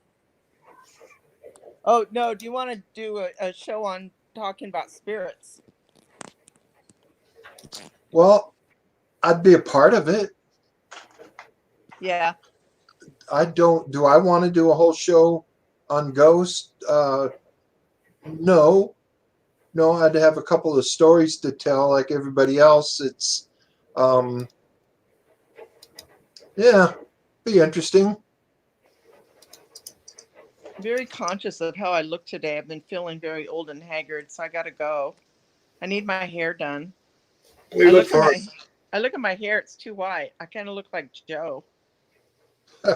Oh no, do you want to do a show on talking about spirits? Well, I'd be a part of it. Yeah. Do I want to do a whole show on ghosts? No. No, I'd have a couple of stories to tell like everybody else. It's, yeah, be interesting. Very conscious of how I look today. I've been feeling very old and haggard, so I gotta go. I need my hair done. We look for I look at my hair, it's too white. I kind of look like Joe. now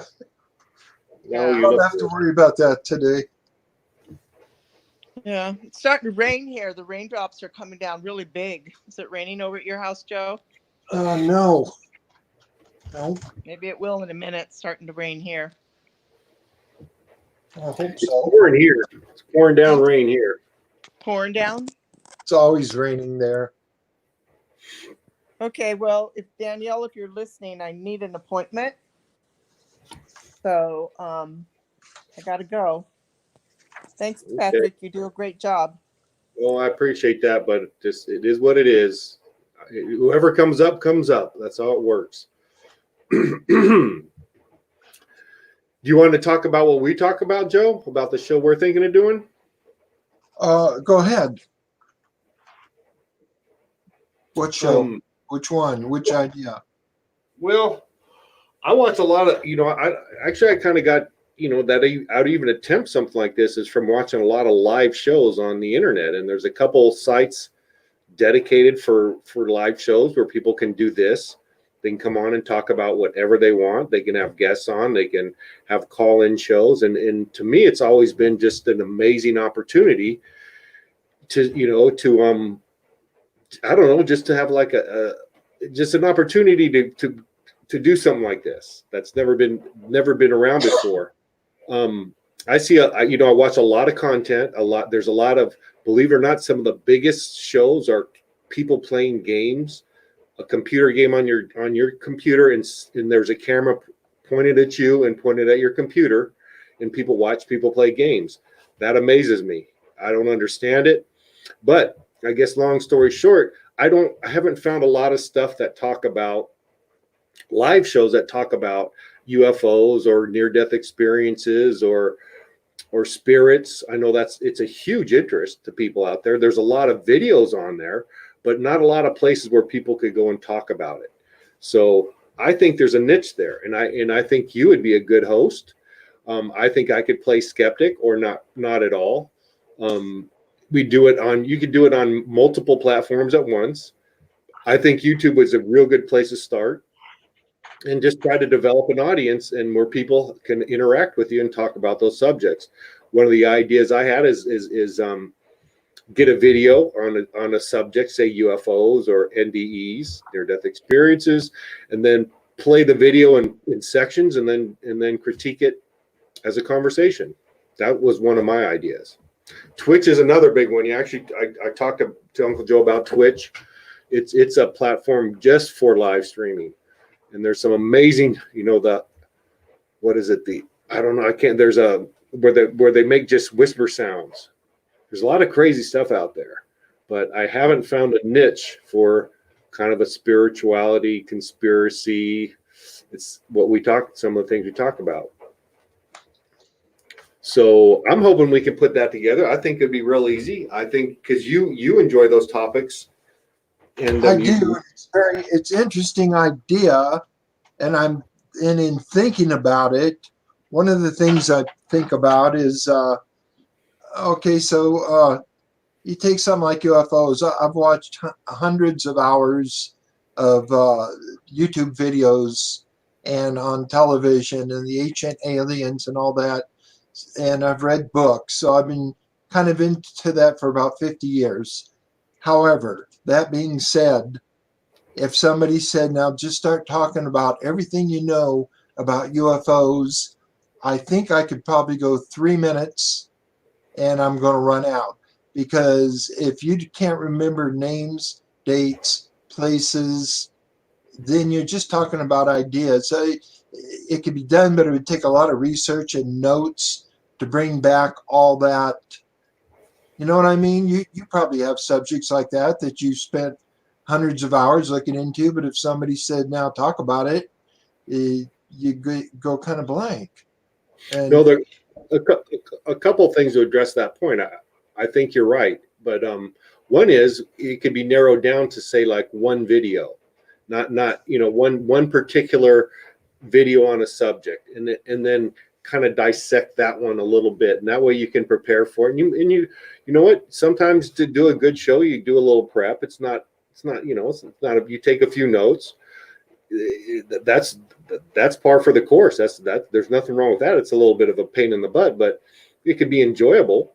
Yeah. you Don't look have to worry about that today. Yeah, it's starting to rain here. The raindrops are coming down really big. Is it raining over at your house, Joe? No. No, Maybe it will in a minute. It's starting to rain here. I hope it's so. pouring here. It's pouring down rain here. Pouring down. It's always raining there. Okay, well, if Danielle, if you're listening, I need an appointment. So I gotta go. Thanks, Okay. Patrick. You do a great job. Well, I appreciate that, but it is what it is. Whoever comes up, comes up. That's how it works. Do you want to talk about what we talk about, Joe? About the show we're thinking of doing? Go ahead. What show? Um, Which one? Which idea? Well, I watch a lot of, I kind of got, that I'd even attempt something like this is from watching a lot of live shows on the internet. And there's a couple sites dedicated for live shows where people can do this. They can come on and talk about whatever they want. They can have guests on. They can have call-in shows. And to me, it's always been just an amazing opportunity to, I don't know, just to have like just an opportunity to do something like this. That's never been around before. I see, I watch a lot of content, there's a lot of, believe it or not, some of the biggest shows are people playing games, a computer game on your computer, and there's a camera pointed at you and pointed at your computer, and people watch people play games. That amazes me. I don't understand it, but I guess long story short, I haven't found a lot of stuff that talk about live shows that talk about UFOs or near-death experiences or spirits. I know it's a huge interest to people out there. There's a lot of videos on there, but not a lot of places where people could go and talk about it. So I think there's a niche there, and I think you would be a good host. I think I could play skeptic or not at all. You could do it on multiple platforms at once. I think YouTube was a real good place to start, and just try to develop an audience and where people can interact with you and talk about those subjects. One of the ideas I had is get a video on a subject, say UFOs or NDEs, near-death experiences, and then play the video in sections and then critique it as a conversation. That was one of my ideas. Twitch is another big one. I talked to Uncle Joe about Twitch. It's a platform just for live streaming. And there's some amazing, there's where they make just whisper sounds. There's a lot of crazy stuff out there, but I haven't found a niche for kind of a spirituality, conspiracy. It's some of the things we talk about. So I'm hoping we can put that together. I think it'd be real easy. I think because you enjoy those topics. And I do. It's interesting idea, and in thinking about it, one of the things I think about is you take something like UFOs. I've watched hundreds of hours of YouTube videos and on television and the ancient aliens and all that, and I've read books, so I've been kind of into that for about 50 years. However, that being said, if somebody said, now just start talking about everything you know about UFOs, I think I could probably go 3 minutes and I'm going to run out. Because if you can't remember names, dates, places, then you're just talking about ideas. So it could be done, but it would take a lot of research and notes to bring back all that. You know what I mean? You probably have subjects like that you spent hundreds of hours looking into, but if somebody said, now talk about it, you go kind of blank. And No, there a couple of things to address that point. I think you're right, but one is it could be narrowed down to say like one video, not one particular video on a subject, and then kind of dissect that one a little bit, and that way you can prepare for it. And you know what? Sometimes to do a good show, you do a little prep. It's not you take a few notes. That's par for the course. There's nothing wrong with that. It's a little bit of a pain in the butt, but it could be enjoyable,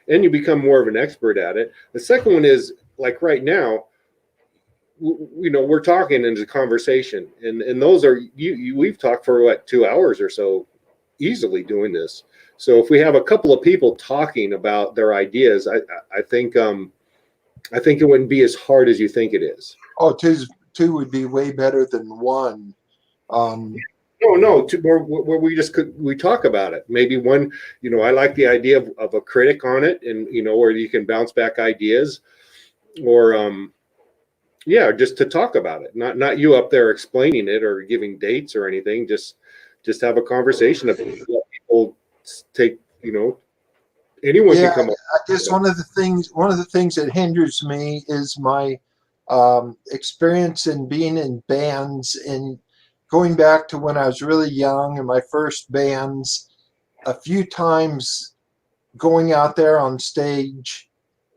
and you become more of an expert at it. The second one is like right now, we're talking in a conversation, and those are we've talked for what, 2 hours or so easily doing this. So if we have a couple of people talking about their ideas, I think it wouldn't be as hard as you think it is. oh, two would be way better than one. No, two more where we talk about it. Maybe one, I like the idea of a critic on it, and where you can bounce back ideas, or just to talk about it. Not you up there explaining it or giving dates or anything. Just have a conversation about it. Let people take, anyone can come up. I guess one of the things that hinders me is my experience in being in bands, and going back to when I was really young and my first bands, a few times going out there on stage,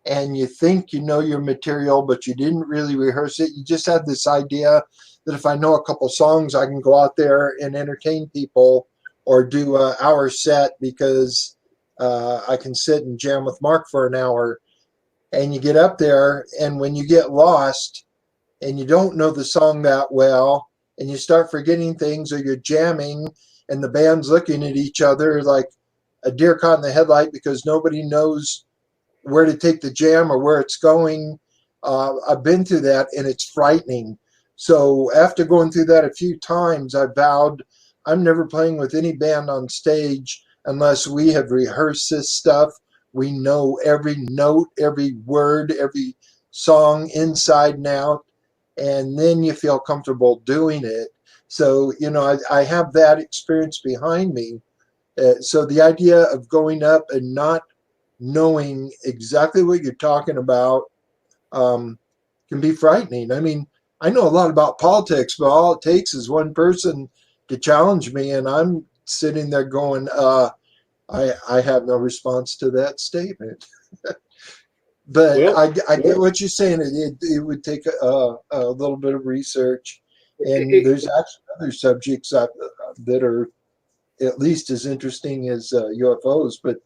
and you think you know your material, but you didn't really rehearse it. You just had this idea that if I know a couple songs, I can go out there and entertain people or do an hour set because I can sit and jam with Mark for an hour. And you get up there, and when you get lost and you don't know the song that well, and you start forgetting things, or you're jamming and the band's looking at each other like a deer caught in the headlight because nobody knows where to take the jam or where it's going. I've been through that, and it's frightening. So after going through that a few times, I vowed I'm never playing with any band on stage unless we have rehearsed this stuff. We know every note, every word, every song inside and out, and then you feel comfortable doing it. So, I have that experience behind me. So the idea of going up and not knowing exactly what you're talking about can be frightening. I mean, I know a lot about politics, but all it takes is one person to challenge me, and I'm sitting there going, I have no response to that statement. But Well, I get what you're saying. It would take a little bit of research, and there's actually other subjects that are at least as interesting as UFOs. But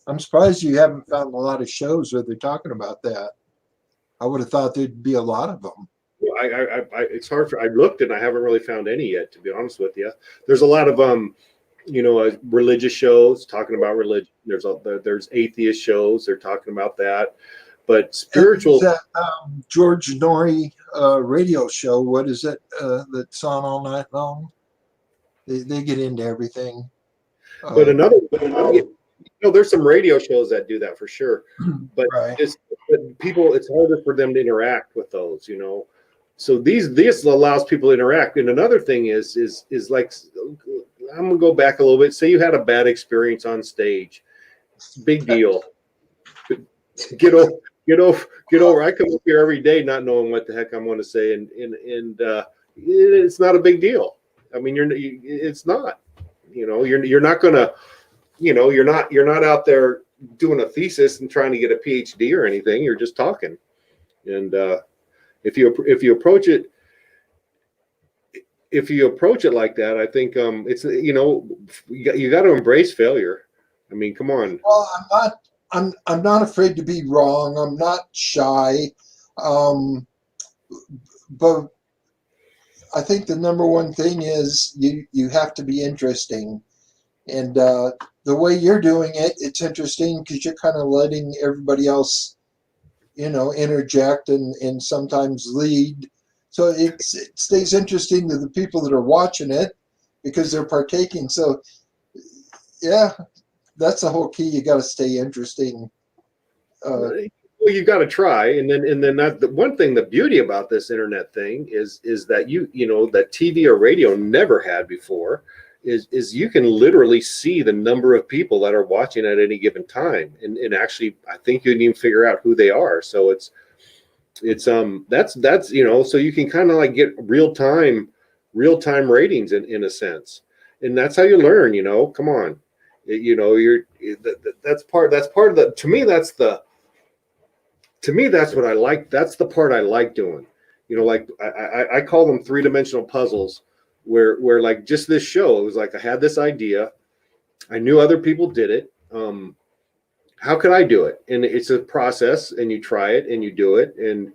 I'm surprised you haven't found a lot of shows where they're talking about that. I would have thought there'd be a lot of them. It's hard I looked and I haven't really found any yet, to be honest with you. There's a lot of religious shows talking about religion. There's atheist shows, they're talking about that. But spiritual, that George Norrie radio show, what is it that's on all night long? They get into everything. but there's some radio shows that do that for sure. But Right. it's harder for them to interact with those, So this allows people to interact. And another thing is like, I'm gonna go back a little bit. Say you had a bad experience on stage, big deal. Get over. I come up here every day not knowing what the heck I'm going to say, and it's not a big deal. I mean, it's not. You're not gonna. You're not out there doing a thesis and trying to get a PhD or anything. You're just talking, and if you approach it. If you approach it like that, I think it's you got to embrace failure. I mean, come on. Well, I'm not afraid to be wrong. I'm not shy, but I think the number one thing is you have to be interesting, and the way you're doing it, it's interesting because you're kind of letting everybody else, interject and sometimes lead. So it stays interesting to the people that are watching it because they're partaking. So, yeah, that's the whole key. You got to stay interesting. Well, you got to try, and then that the one thing, the beauty about this internet thing is that you know that TV or radio never had before is you can literally see the number of people that are watching at any given time, and actually I think you can even figure out who they are. So it's that's you know, so you can kind of like get real time ratings in a sense, and that's how you learn. You know, come on, you know, that's part of the, to me, that's what I like. That's the part I like doing. You know, like I call them 3-dimensional puzzles, where like just this show, it was like I had this idea, I knew other people did it. How could I do it? And it's a process, and you try it and you do it, and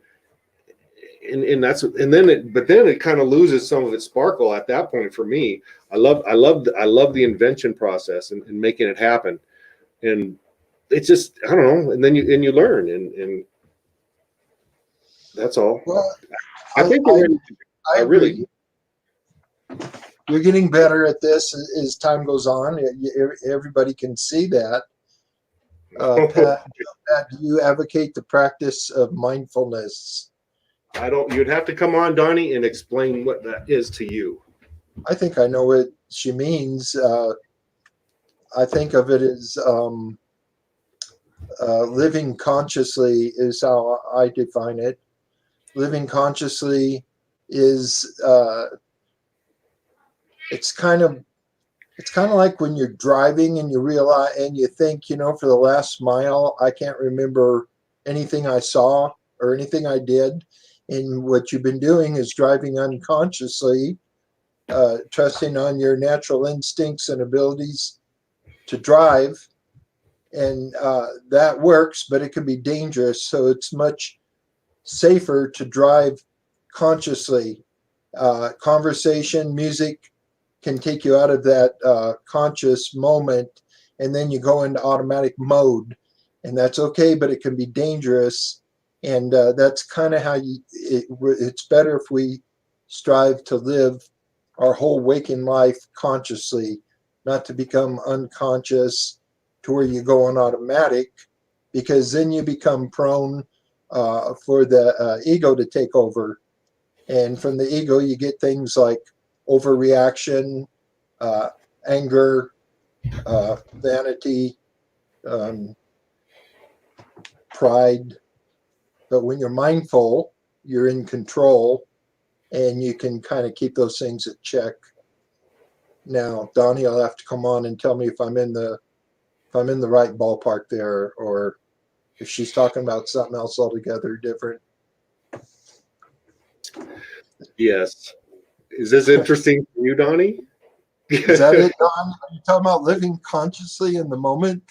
that's, and then it kind of loses some of its sparkle at that point for me. I love the invention process and making it happen, and it's just, I don't know, and then you learn, and that's all. Well, I think I really you're getting better at this as time goes on. Everybody can see that. Pat, do you advocate the practice of mindfulness? I don't. You'd have to come on, Donnie, and explain what that is to you. I think I know what she means. I think of it as living consciously is how I define it. Living consciously is it's kind of like when you're driving and you realize and you think, you know, for the last mile, I can't remember anything I saw or anything I did. And what you've been doing is driving unconsciously, trusting on your natural instincts and abilities to drive. And that works, but it can be dangerous. So it's much safer to drive consciously. Conversation, music can take you out of that conscious moment, and then you go into automatic mode, and that's okay, but it can be dangerous. And that's kind of how it's better if we strive to live our whole waking life consciously, not to become unconscious to where you go on automatic, because then you become prone for the ego to take over. And from the ego, you get things like overreaction, anger, vanity, pride. But when you're mindful, you're in control, and you can kind of keep those things at check. Now, Donnie, I'll have to come on and tell me if I'm in the right ballpark there, or if she's talking about something else altogether different. Yes. Is this interesting for you, Donnie? Is that it, Don? Are you talking about living consciously in the moment?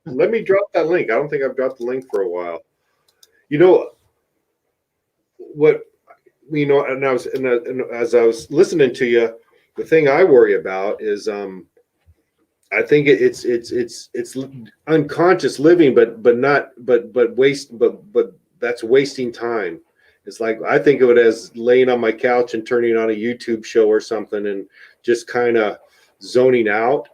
Let me drop that link. I don't think I've dropped the link for a while. You know what? You know, and as I was listening to you, the thing I worry about is, I think it's unconscious living, but that's wasting time. It's like, I think of it as laying on my couch and turning on a YouTube show or something and just kind of zoning out.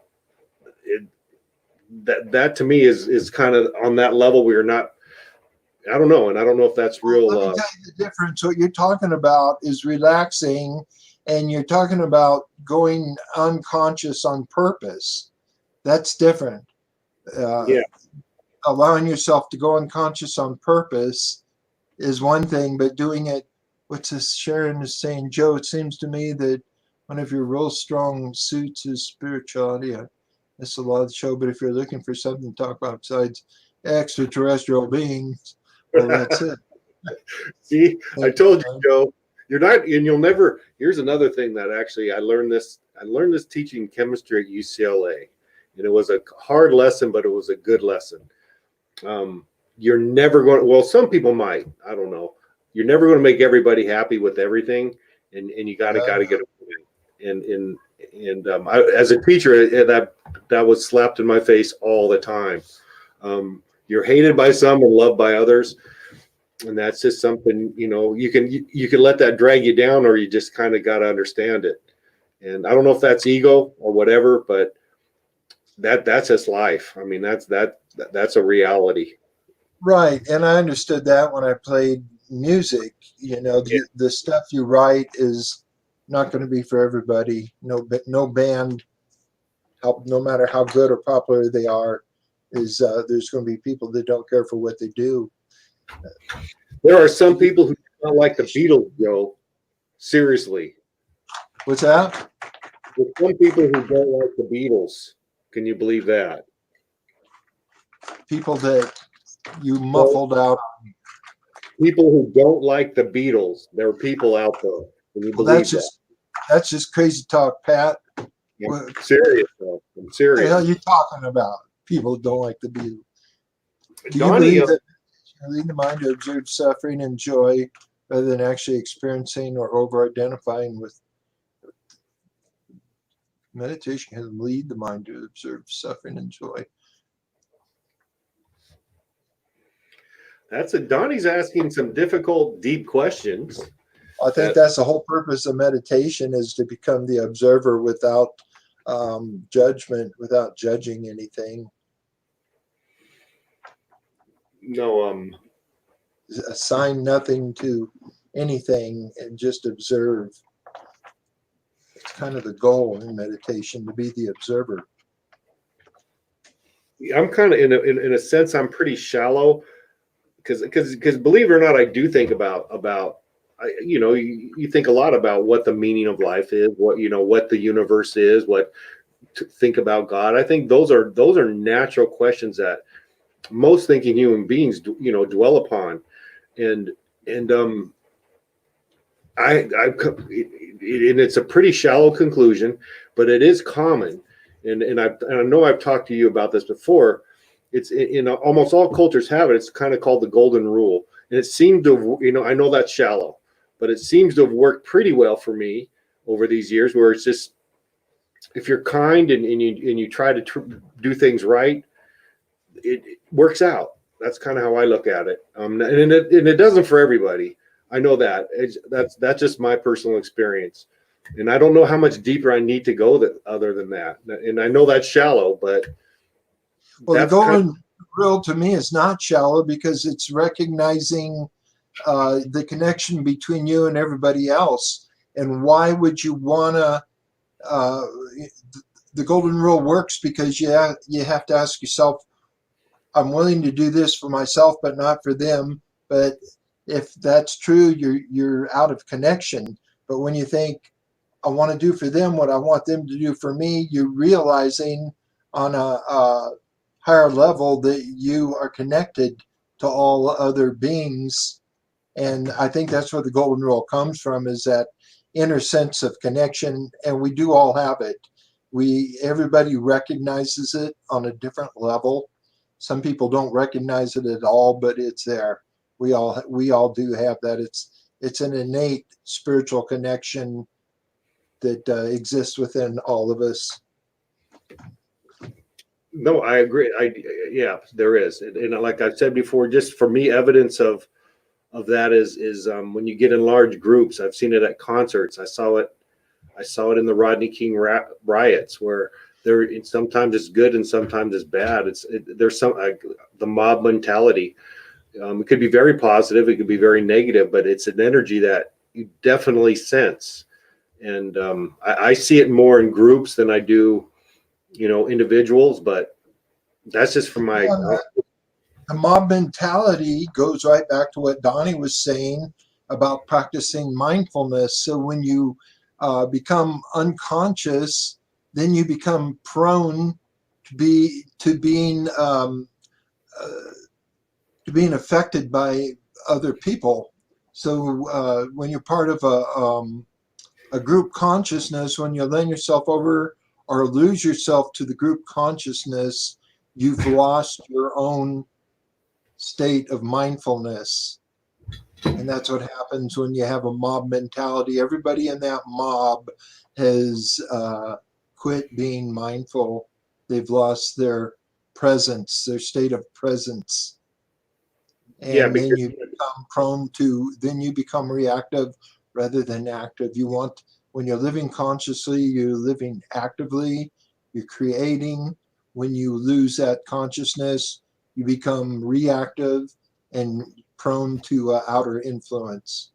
That to me is kind of on that level. We're not, I don't know. And I don't know if that's real. Let me tell you the difference. What you're talking about is relaxing, and you're talking about going unconscious on purpose. That's different. Yeah. Allowing yourself to go unconscious on purpose is one thing, but doing it, what's this Sharon is saying, Joe, it seems to me that one of your real strong suits is spirituality. That's a lot of the show, but if you're looking for something to talk about besides extraterrestrial beings, well, that's it. See, I told you, Joe, you're not, and you'll never. Here's another thing that actually I learned this teaching chemistry at UCLA, and it was a hard lesson, but it was a good lesson. You're never going to, well, some people might, I don't know. You're never going to make everybody happy with everything, and you got to get it. And I, as a teacher, that was slapped in my face all the time. You're hated by some and loved by others, and that's just something, you know, you can let that drag you down, or you just kind of got to understand it. And I don't know if that's ego or whatever, but that's his life. I mean, that's a reality. Right. And I understood that when I played music. You know, the stuff you write is not going to be for everybody. No band, no matter how good or popular they are, is there's going to be people that don't care for what they do. There are some people who don't like the Beatles, Joe. Seriously. What's that? There's some people who don't like the Beatles. Can you believe that? People that you muffled out. People who don't like the Beatles. There are people out there. Can you Well, believe that's just crazy talk, Pat. that? What I'm serious, though. I'm the serious. hell are you talking about? People don't like the Beatles. Do you Donnie, believe that lead the mind to observe suffering and joy rather than actually experiencing or over-identifying with? Meditation can lead the mind to observe suffering and joy. Donnie's asking some difficult, deep questions. I think that's the whole purpose of meditation, is to become the observer without judgment, without judging anything. No, Assign nothing to anything and just observe. It's kind of the goal in meditation, to be the observer. I'm kind of in a sense, I'm pretty shallow because believe it or not, I do think about you think a lot about what the meaning of life is, what the universe is, what to think about God. I think those are natural questions that most thinking human beings dwell upon, and it's a pretty shallow conclusion, but it is common, and I know I've talked to you about this before. It's in almost all cultures have it. It's kind of called the golden rule, and it seemed to, I know that's shallow, but it seems to have worked pretty well for me over these years, where it's just, if you're kind and you try to do things right, it works out. That's kind of how I look at it. And it doesn't for everybody. I know that. That's just my personal experience, and I don't know how much deeper I need to go other than that. And I know that's shallow, but the golden rule to me is not shallow, because it's recognizing the connection between you and everybody else. And why would you want to? The golden rule works because you have to ask yourself, I'm willing to do this for myself, but not for them. But if that's true, you're out of connection. But when you think, I want to do for them what I want them to do for me, you're realizing on a higher level that you are connected to all other beings. And I think that's where the golden rule comes from, is that inner sense of connection. And we do all have it. Everybody recognizes it on a different level. Some people don't recognize it at all, but it's there. We all do have that. It's an innate spiritual connection that exists within all of us. No, I agree. Yeah, there is. And like I've said before, just for me, evidence of that is when you get in large groups. I've seen it at concerts. I saw it in the Rodney King riots, where sometimes it's good and sometimes it's bad. There's the mob mentality. It could be very positive, it could be very negative, but it's an energy that you definitely sense. And I see it more in groups than I do, individuals. But that's just from my. The mob mentality goes right back to what Donnie was saying about practicing mindfulness. So when you become unconscious, then you become prone to being affected by other people. So when you're part of a group consciousness, when you lend yourself over or lose yourself to the group consciousness, you've lost your own state of mindfulness. And that's what happens when you have a mob mentality. Everybody in that mob has quit being mindful. They've lost their presence, their state of presence. And then you become then you become reactive rather than active. When you're living consciously, you're living actively, you're creating. when you lose that consciousness, you become reactive and prone to outer influence.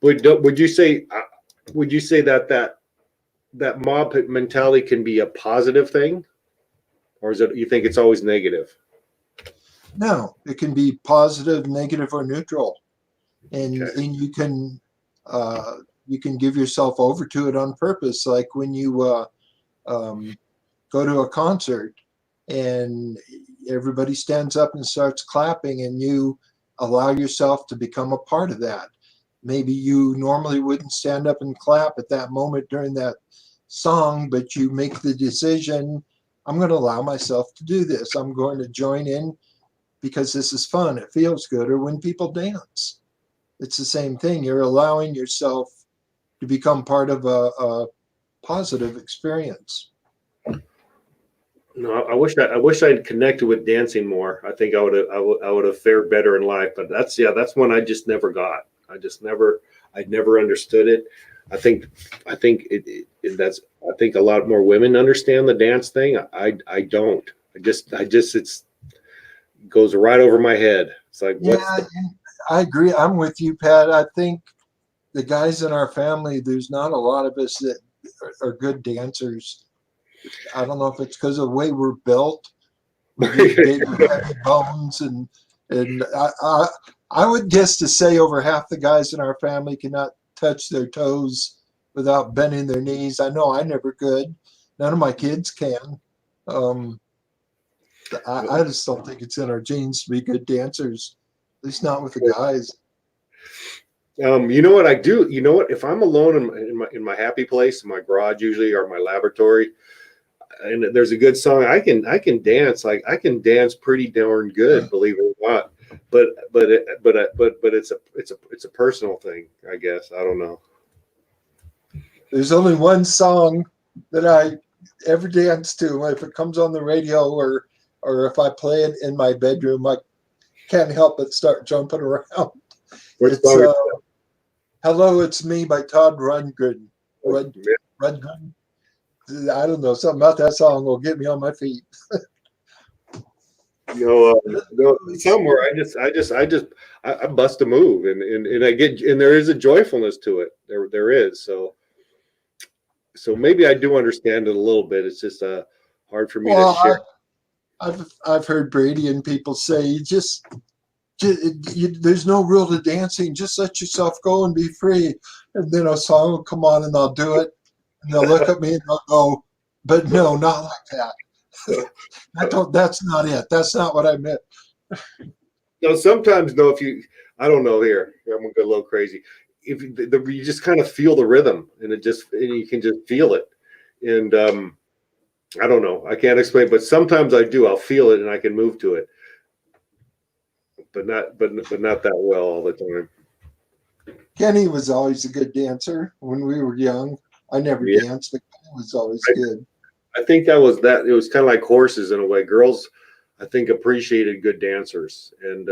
Would you say that mob mentality can be a positive thing, or is it, you think it's always negative? No, it can be positive, negative, or neutral, and Okay. and you can give yourself over to it on purpose. Like when you go to a concert and everybody stands up and starts clapping, and you allow yourself to become a part of that. Maybe you normally wouldn't stand up and clap at that moment during that song, but you make the decision, I'm going to allow myself to do this. I'm going to join in because this is fun. It feels good. Or when people dance, it's the same thing. You're allowing yourself to become part of a positive experience. No, I wish I'd connected with dancing more. I think I would have fared better in life. But that's one I just never got. I never understood it. I think I think a lot more women understand the dance thing. I don't. I just it goes right over my head. It's like, Yeah, I agree. I'm with you, Pat. I think the guys in our family, there's not a lot of us that are good dancers. I don't know if it's because of the way we're built. We're just big with heavy bones, and I would guess to say over half the guys in our family cannot touch their toes without bending their knees. I know I never could. None of my kids can. I just don't think it's in our genes to be good dancers, at least not with the guys. You know what I do? You know what? If I'm alone in my happy place, in my garage usually, or my laboratory, and there's a good song, I can dance. Like I can dance pretty darn good, believe it or not. But it's a personal thing, I guess. I don't know. There's only one song that I ever dance to. If it comes on the radio or if I play it in my bedroom, I can't help but start jumping around. What It's song is that? Hello, It's Me by Todd Rundgren. Rundgren. I don't know. Something about that song will get me on my feet. No, somewhere I bust a move and I get, and there is a joyfulness to it. There is. So maybe I do understand it a little bit. It's just hard for me to share. I've heard Brady and people say there's no rule to dancing. Just let yourself go and be free. And then a song will come on and I'll do it. And they'll look at me and they'll go, but no, not like that. That's not it. That's not what I meant. No, sometimes though, I don't know here, I'm gonna go a little crazy. If you just kind of feel the rhythm and you can just feel it. And I don't know, I can't explain, but sometimes I do. I'll feel it and I can move to it, but not that well all the time. Kenny was always a good dancer when we were young. I never danced, but Kenny was always good. I think it was kind of like horses in a way. Girls, I think, appreciated good dancers, and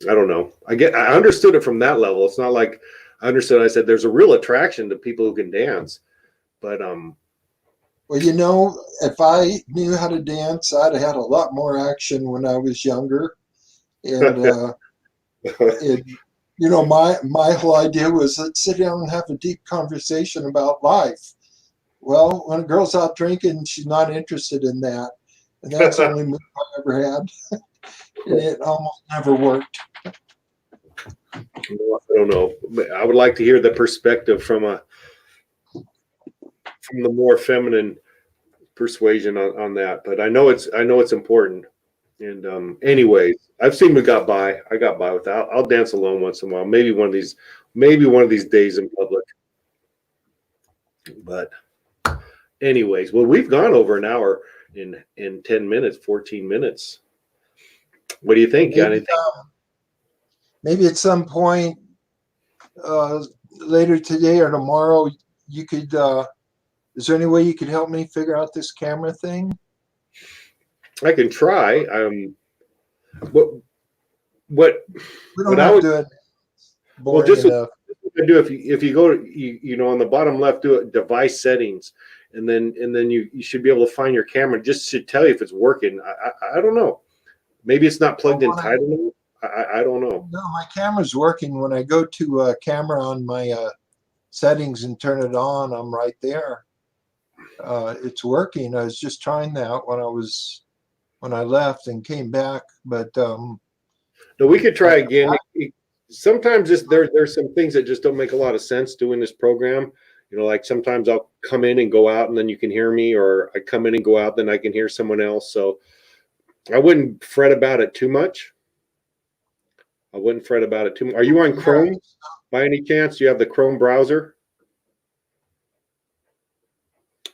I don't know. I understood it from that level. It's not like I understood. I said there's a real attraction to people who can dance, but well, if I knew how to dance, I'd have had a lot more action when I was younger, and my whole idea was let's sit down and have a deep conversation about life. Well, when a girl's out drinking, she's not interested in that. And that's the only move I ever had. It almost never worked. I don't know. I would like to hear the perspective from the more feminine persuasion on that. But I know it's important. And anyways, I've seen we got by. I got by with that. I'll dance alone once in a while. Maybe one of these days in public. But anyways, well, we've gone over an hour in 10 minutes, 14 minutes. What do you think? Maybe at some point later today or tomorrow, you could. Is there any way you could help me figure out this camera thing? I can try. What We don't have to do it boring enough. What I do if you go to on the bottom left, do it device settings, and then you should be able to find your camera. Just should tell you if it's working. I don't know. Maybe it's not plugged in tight enough. I don't know. No, my camera's working. When I go to camera on my settings and turn it on, I'm right there. It's working. I was just trying that when I left and came back, but No, we could try again. Sometimes there's some things that just don't make a lot of sense doing this program. You know, like sometimes I'll come in and go out and then you can hear me, or I come in and go out, then I can hear someone else. So I wouldn't fret about it too much. Are you on Chrome by any chance? Do you have the Chrome browser?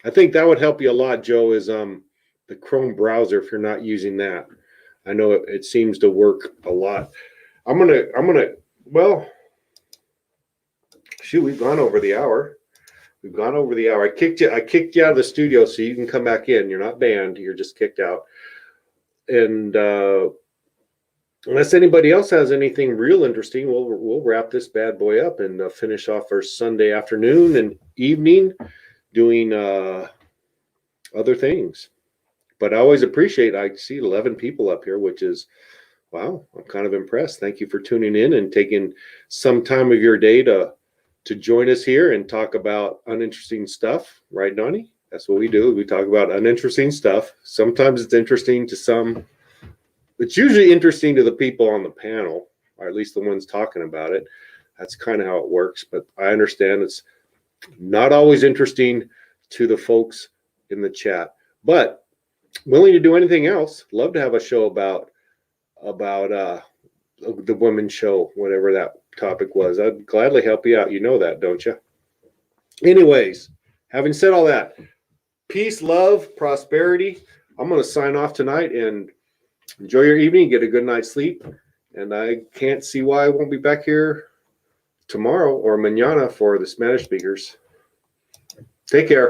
I think that would help you a lot, Joe, is the Chrome browser if you're not using that. I know it seems to work a lot. Well, shoot, we've gone over the hour. I kicked you out of the studio so you can come back in. You're not banned, you're just kicked out. And unless anybody else has anything real interesting, we'll wrap this bad boy up and finish off our Sunday afternoon and evening doing other things. But I always appreciate, I see 11 people up here, which is, wow, I'm kind of impressed. Thank you for tuning in and taking some time of your day to join us here and talk about uninteresting stuff. Right, Donnie? That's what we do. We talk about uninteresting stuff. Sometimes it's interesting to some. It's usually interesting to the people on the panel, or at least the ones talking about it. That's kind of how it works. But I understand it's not always interesting to the folks in the chat. But willing to do anything else. Love to have a show about the women's show, whatever that topic was. I'd gladly help you out. You know that, don't you? Anyways, having said all that, peace, love, prosperity. I'm going to sign off tonight and enjoy your evening. Get a good night's sleep. And I can't see why I won't be back here tomorrow or mañana for the Spanish speakers. Take care.